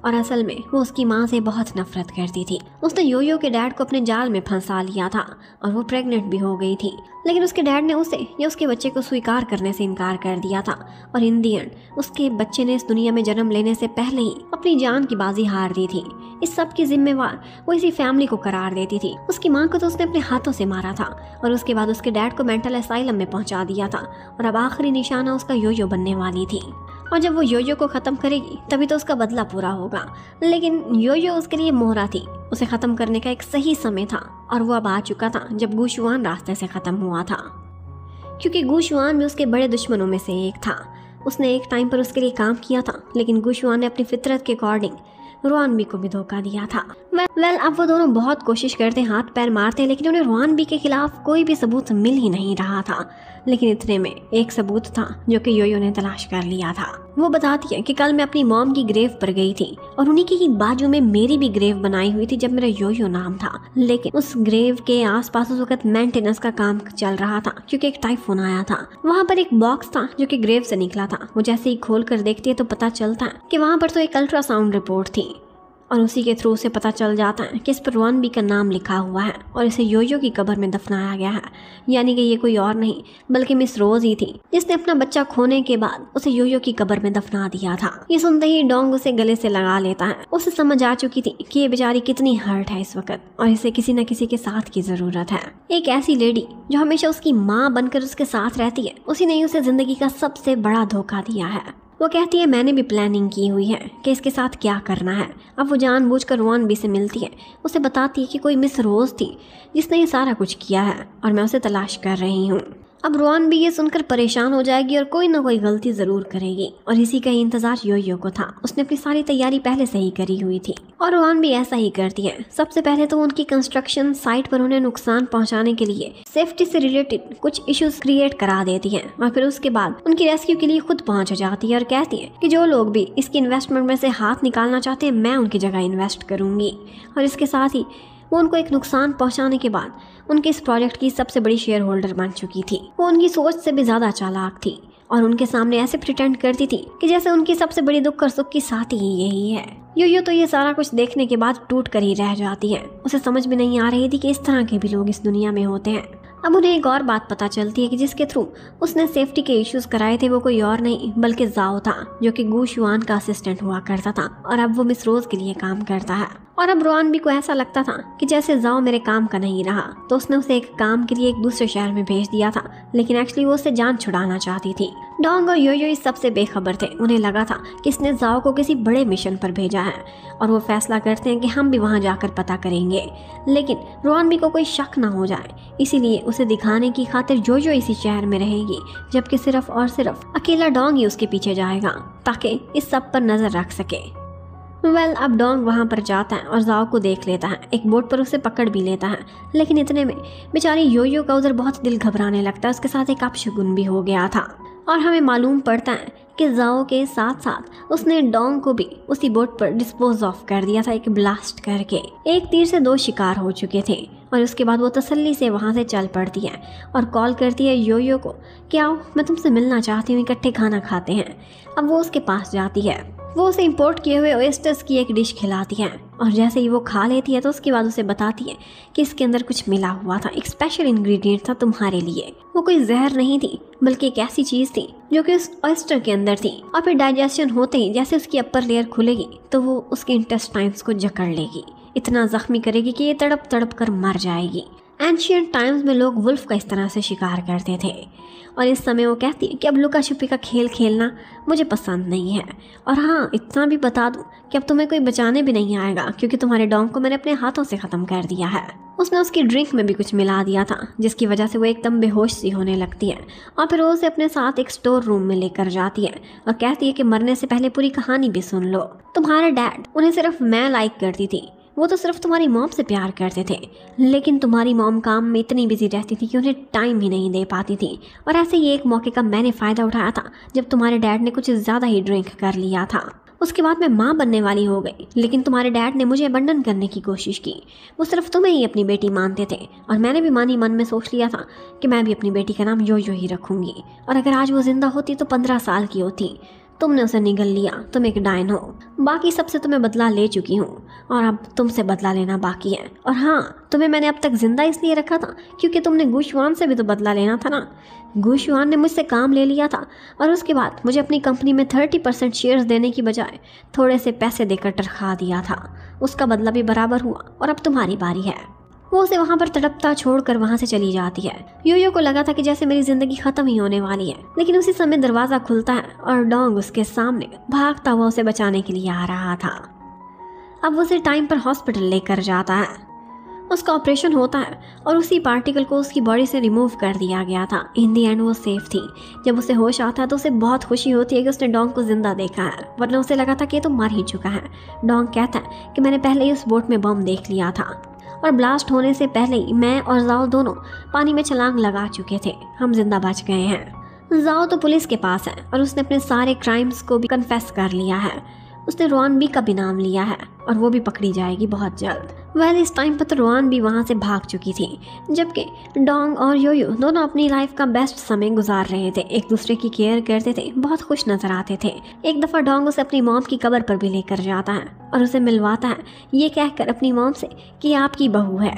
और असल में वो उसकी माँ से बहुत नफरत करती थी। उसने योयो के डैड को अपने जाल में फंसा लिया था और वो प्रेग्नेंट भी हो गई थी, लेकिन उसके डैड ने उसे या उसके बच्चे को स्वीकार करने से इनकार कर दिया था। और इन दी एंड उसके बच्चे ने इस दुनिया में जन्म लेने से पहले ही अपनी जान की बाजी हार दी थी। इस सब की जिम्मेवार वो इसी फैमिली को करार देती थी। उसकी माँ को तो उसने अपने हाथों से मारा था और उसके बाद उसके डैड को मेंटल असाइलम में पहुंचा दिया था और अब आखिरी निशाना उसका योयो बनने वाली थी। और जब वो योयो को ख़त्म करेगी तभी तो उसका बदला पूरा होगा। लेकिन योयो उसके लिए मोहरा थी, उसे ख़त्म करने का एक सही समय था और वो अब आ चुका था जब गुशवान रास्ते से ख़त्म हुआ था, क्योंकि गुशवान भी उसके बड़े दुश्मनों में से एक था। उसने एक टाइम पर उसके लिए काम किया था, लेकिन गुशवान ने अपनी फितरत के अकॉर्डिंग रुआनबी को भी धोखा दिया था। अब वो दोनों बहुत कोशिश करते, हाथ पैर मारते, लेकिन उन्हें रुआनबी के खिलाफ कोई भी सबूत मिल ही नहीं रहा था। लेकिन इतने में एक सबूत था जो कि योयो ने तलाश कर लिया था। वो बताती है कि कल मैं अपनी मॉम की ग्रेव पर गई थी और उन्हीं की ही बाजू में मेरी भी ग्रेव बनाई हुई थी जब मेरा योयो नाम था। लेकिन उस ग्रेव के आसपास उस वक्त मेंटेनेंस का काम चल रहा था क्योंकि एक टाइफून आया था। वहाँ पर एक बॉक्स था जो कि ग्रेव से निकला था। वो जैसे ही खोल कर देखती है तो पता चलता है कि वहाँ पर तो एक अल्ट्रासाउंड रिपोर्ट थी और उसी के थ्रू से पता चल जाता है कि इस पर रुआनबी का नाम लिखा हुआ है और इसे योयो की कब्र में दफनाया गया है। यानी कि ये कोई और नहीं बल्कि मिस रोज ही थी जिसने अपना बच्चा खोने के बाद उसे योयो की कब्र में दफना दिया था। ये सुनते ही डोंग उसे गले से लगा लेता है। उसे समझ आ चुकी थी कि ये बेचारी कितनी हर्ट है इस वक्त और इसे किसी न किसी के साथ की जरूरत है। एक ऐसी लेडी जो हमेशा उसकी माँ बनकर उसके साथ रहती है, उसी ने उसे जिंदगी का सबसे बड़ा धोखा दिया है। वो कहती है मैंने भी प्लानिंग की हुई है कि इसके साथ क्या करना है। अब वो जानबूझकर रुआनबी से मिलती है, उसे बताती है कि कोई मिस रोज थी जिसने ये सारा कुछ किया है और मैं उसे तलाश कर रही हूँ। अब रुआनबी ये सुनकर परेशान हो जाएगी और कोई ना कोई गलती ज़रूर करेगी और इसी का ही इंतजार योयो को था। उसने अपनी सारी तैयारी पहले से ही करी हुई थी और रुआनबी ऐसा ही करती है। सबसे पहले तो उनकी कंस्ट्रक्शन साइट पर उन्हें नुकसान पहुंचाने के लिए सेफ्टी से रिलेटेड कुछ इश्यूज क्रिएट करा देती है और फिर उसके बाद उनकी रेस्क्यू के लिए खुद पहुंच जाती है और कहती है कि जो लोग भी इसकी इन्वेस्टमेंट में से हाथ निकालना चाहते हैं मैं उनकी जगह इन्वेस्ट करूंगी। और इसके साथ ही वो उनको एक नुकसान पहुंचाने के बाद उनके इस प्रोजेक्ट की सबसे बड़ी शेयर होल्डर बन चुकी थी। वो उनकी सोच से भी ज़्यादा चालाक थी और उनके सामने ऐसे प्रिटेंड करती थी कि जैसे उनकी सबसे बड़ी दुख और सुख की साथी ही यही है। योयो तो ये सारा कुछ देखने के बाद टूट कर ही रह जाती है। उसे समझ में नहीं आ रही थी कि इस तरह के भी लोग इस दुनिया में होते हैं। अब उन्हें एक और बात पता चलती है कि जिसके थ्रू उसने सेफ्टी के इश्यूज कराए थे वो कोई और नहीं बल्कि जाओ था जो कि गुशवान का असिस्टेंट हुआ करता था और अब वो मिस रोज के लिए काम करता है। और अब रोहानबी को ऐसा लगता था कि जैसे जाओ मेरे काम का नहीं रहा, तो उसने उसे एक काम के लिए एक दूसरे शहर में भेज दिया था, लेकिन एक्चुअली वो उससे जान छुड़ाना चाहती थी। डोंग और योयो इस सबसे बेखबर थे। उन्हें लगा था कि इसने जाओ को किसी बड़े मिशन पर भेजा है और वो फैसला करते हैं कि हम भी वहाँ जाकर पता करेंगे, लेकिन रोहानबी को कोई शक ना हो जाए, इसीलिए उसे दिखाने की खातिर योयो इसी शहर में रहेगी, जबकि सिर्फ और सिर्फ अकेला डोंग ही उसके पीछे जाएगा ताकि इस सब पर नजर रख सके। अब डोंग वहाँ पर जाता है और जाओ को देख लेता है, एक बोट पर उसे पकड़ भी लेता है, लेकिन इतने में बेचारी योयो का उधर बहुत दिल घबराने लगता है। उसके साथ एक अपशगुन भी हो गया था और हमें मालूम पड़ता है कि जाओ के साथ साथ उसने डोंग को भी उसी बोट पर डिस्पोज ऑफ कर दिया था, एक ब्लास्ट करके। एक तीर से 2 शिकार हो चुके थे और उसके बाद वो तसल्ली से वहाँ से चल पड़ती है और कॉल करती है योयो को कि आओ मैं तुमसे मिलना चाहती हूँ, इकट्ठे खाना खाते हैं। अब वो उसके पास जाती है, वो उसे इंपोर्ट किए हुए ओएस्टर्स की एक डिश खिलाती है और जैसे ही वो खा लेती है तो उसके बाद उसे बताती है कि इसके अंदर कुछ मिला हुआ था, एक स्पेशल इंग्रेडिएंट था तुम्हारे लिए। वो कोई जहर नहीं थी बल्कि एक ऐसी चीज थी जो कि उस ओएस्टर के अंदर थी और फिर डाइजेशन होते ही जैसे उसकी अपर लेयर खुलेगी तो वो उसके इंटेस्टाइन्स को जकड़ लेगी, इतना जख्मी करेगी कि ये तड़प तड़प कर मर जाएगी। एंशियंट टाइम्स में लोग वुल्फ का इस तरह से शिकार करते थे और इस समय वो कहती है कि अब लुका छुपी का खेल खेलना मुझे पसंद नहीं है, और हाँ इतना भी बता दूं कि अब तुम्हें कोई बचाने भी नहीं आएगा क्योंकि तुम्हारे डोंग को मैंने अपने हाथों से ख़त्म कर दिया है। उसने उसकी ड्रिंक में भी कुछ मिला दिया था जिसकी वजह से वो एकदम बेहोश सी होने लगती है और फिर वो उसे अपने साथ एक स्टोर रूम में लेकर जाती है और कहती है कि मरने से पहले पूरी कहानी भी सुन लो। तुम्हारे डैड, उन्हें सिर्फ मैं लाइक करती थी, वो तो सिर्फ तुम्हारी मॉम से प्यार करते थे, लेकिन तुम्हारी मॉम काम में इतनी बिजी रहती थी कि उन्हें टाइम ही नहीं दे पाती थी। और ऐसे ही एक मौके का मैंने फ़ायदा उठाया था जब तुम्हारे डैड ने कुछ ज़्यादा ही ड्रिंक कर लिया था। उसके बाद मैं माँ बनने वाली हो गई, लेकिन तुम्हारे डैड ने मुझे अबंडन करने की कोशिश की। वो सिर्फ तुम्हें ही अपनी बेटी मानते थे और मैंने भी मन में सोच लिया था कि मैं भी अपनी बेटी का नाम योयो ही रखूँगी, और अगर आज वो जिंदा होती तो 15 साल की होती। तुमने उसे निगल लिया, तुम एक डायन हो। बाकी सबसे तुम्हें बदला ले चुकी हूँ और अब तुमसे बदला लेना बाकी है। और हाँ, तुम्हें मैंने अब तक जिंदा इसलिए रखा था क्योंकि तुमने गुशवान से भी तो बदला लेना था ना। गुशवान ने मुझसे काम ले लिया था और उसके बाद मुझे अपनी कंपनी में 30% शेयर्स देने की बजाय थोड़े से पैसे देकर टरखा दिया था। उसका बदला भी बराबर हुआ और अब तुम्हारी बारी है। वो उसे वहाँ पर तड़पता छोड़कर वहाँ से चली जाती है। योयो को लगा था कि जैसे मेरी जिंदगी खत्म ही होने वाली है, लेकिन उसी समय दरवाजा खुलता है और डोंग उसके सामने भागता हुआ उसे बचाने के लिए आ रहा था। अब उसे टाइम पर हॉस्पिटल लेकर जाता है। उसका ऑपरेशन होता है और उसी पार्टिकल को उसकी बॉडी से रिमूव कर दिया गया था। इन दी एंड वो सेफ थी। जब उसे होश आता है तो उसे बहुत खुशी होती है कि उसने डोंग को जिंदा देखा है, वरना उसे लगा था कि ये तो मर ही चुका है। डोंग कहता है कि मैंने पहले ही उस बोट में बम देख लिया था और ब्लास्ट होने से पहले ही मैं और जाओ दोनों पानी में छलांग लगा चुके थे। हम जिंदा बच गए हैं। जाओ तो पुलिस के पास है और उसने अपने सारे क्राइम्स को भी कन्फेस कर लिया है। उसने रोहानबी का भी नाम लिया है और वो भी पकड़ी जाएगी बहुत जल्द। इस टाइम पर तो रोहानबी वहाँ से भाग चुकी थी, जबकि डोंग और योयो दोनों अपनी लाइफ का बेस्ट समय गुजार रहे थे, एक दूसरे की केयर करते थे, बहुत खुश नजर आते थे। एक दफ़ा डोंग उसे अपनी मॉम की कब्र पर भी लेकर जाता है और उसे मिलवाता है, ये कहकर अपनी मॉम से कि ये आपकी बहू है।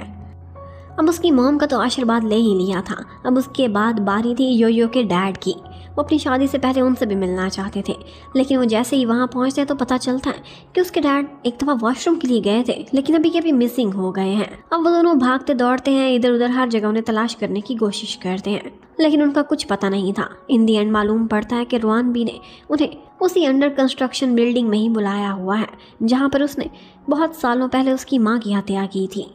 अब उसकी मॉम का तो आशीर्वाद ले ही लिया था। अब उसके बाद बारी थी योयो के डैड की। वो अपनी शादी से पहले उनसे भी मिलना चाहते थे, लेकिन वो जैसे ही वहाँ पहुँचते हैं तो पता चलता है कि उसके डैड एक दफ़ा वॉशरूम के लिए गए थे, लेकिन अभी के अभी मिसिंग हो गए हैं। अब वो दोनों भागते दौड़ते हैं, इधर उधर हर जगह उन्हें तलाश करने की कोशिश करते हैं, लेकिन उनका कुछ पता नहीं था। इन दी एंड मालूम पड़ता है कि रोहानबी ने उन्हें उसी अंडर कंस्ट्रक्शन बिल्डिंग में ही बुलाया हुआ है जहाँ पर उसने बहुत सालों पहले उसकी माँ की हत्या की थी।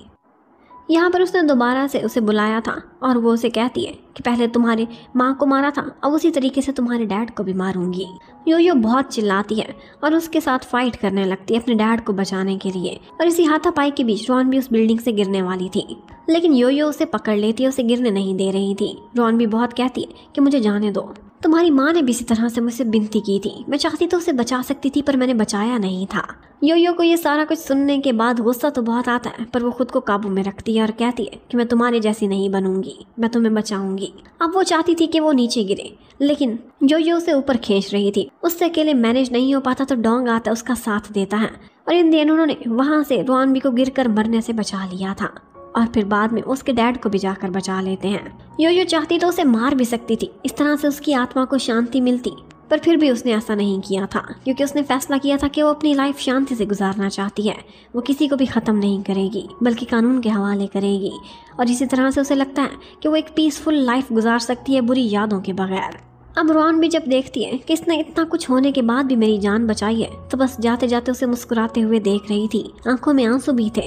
यहाँ पर उसने दोबारा से उसे बुलाया था और वो उसे कहती है कि पहले तुम्हारी माँ को मारा था, अब उसी तरीके से तुम्हारे डैड को भी मारूंगी। योयो बहुत चिल्लाती है और उसके साथ फाइट करने लगती है अपने डैड को बचाने के लिए, और इसी हाथापाई के बीच रोहानबी उस बिल्डिंग से गिरने वाली थी, लेकिन योयो उसे पकड़ लेती है, उसे गिरने नहीं दे रही थी। रोहानबी बहुत कहती है कि मुझे जाने दो, तुम्हारी माँ ने भी इसी तरह से मुझसे विनती की थी, मैं चाहती तो उसे बचा सकती थी पर मैंने बचाया नहीं था। योयो को ये सारा कुछ सुनने के बाद गुस्सा तो बहुत आता है, पर वो खुद को काबू में रखती है और कहती है कि मैं तुम्हारे जैसी नहीं बनूंगी, मैं तुम्हें बचाऊंगी। अब वो चाहती थी कि वो नीचे गिरे, लेकिन योयो उसे ऊपर खींच रही थी। उससे अकेले मैनेज नहीं हो पाता तो डोंग आता उसका साथ देता है और इन दिन उन्होंने वहाँ से रोहानबी को गिरकर मरने से बचा लिया था और फिर बाद में उसके डैड को भी जाकर बचा लेते हैं। योयो चाहती तो उसे मार भी सकती थी, इस तरह से उसकी आत्मा को शांति मिलती, पर फिर भी उसने ऐसा नहीं किया था, क्योंकि उसने फैसला किया था कि वो अपनी लाइफ शांति से गुजारना चाहती है। वो किसी को भी ख़त्म नहीं करेगी, बल्कि कानून के हवाले करेगी। और इसी तरह से उसे लगता है कि वो एक पीसफुल लाइफ गुजार सकती है बुरी यादों के बगैर। अब रोन भी जब देखती है कि इसने इतना कुछ होने के बाद भी मेरी जान बचाई है, तो बस जाते जाते उसे मुस्कुराते हुए देख रही थी। आंखों में आंसू भी थे,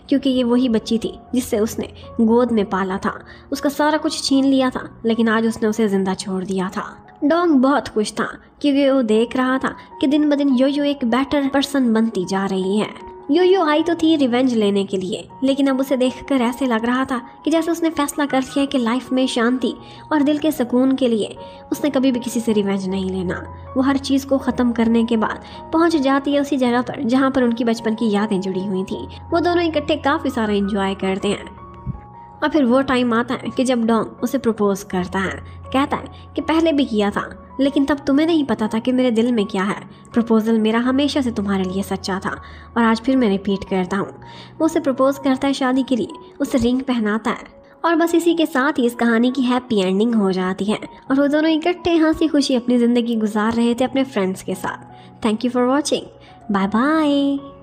क्योंकि ये वही बच्ची थी जिससे उसने गोद में पाला था। उसका सारा कुछ छीन लिया था, लेकिन आज उसने उसे जिंदा छोड़ दिया था। डोंग बहुत खुश था, क्योंकि वो देख रहा था कि दिन ब दिन योयो एक बेटर पर्सन बनती जा रही है। योयो आई तो थी रिवेंज लेने के लिए, लेकिन अब उसे देखकर ऐसे लग रहा था कि जैसे उसने फैसला कर लिया कि लाइफ में शांति और दिल के सुकून के लिए उसने कभी भी किसी से रिवेंज नहीं लेना। वो हर चीज़ को ख़त्म करने के बाद पहुंच जाती है उसी जगह पर जहां पर उनकी बचपन की यादें जुड़ी हुई थी। वो दोनों इकट्ठे काफ़ी सारा एंजॉय करते हैं। और फिर वो टाइम आता है कि जब डोंग उसे प्रपोज करता है। कहता है कि पहले भी किया था, लेकिन तब तुम्हें नहीं पता था कि मेरे दिल में क्या है। प्रपोजल मेरा हमेशा से तुम्हारे लिए सच्चा था, और आज फिर मैं रिपीट करता हूँ। वो उसे प्रपोज करता है शादी के लिए, उसे रिंग पहनाता है, और बस इसी के साथ ही इस कहानी की हैप्पी एंडिंग हो जाती है। और वो दोनों इकट्ठे हंसी खुशी अपनी ज़िंदगी गुजार रहे थे अपने फ्रेंड्स के साथ। Thank you for watching. Bye bye.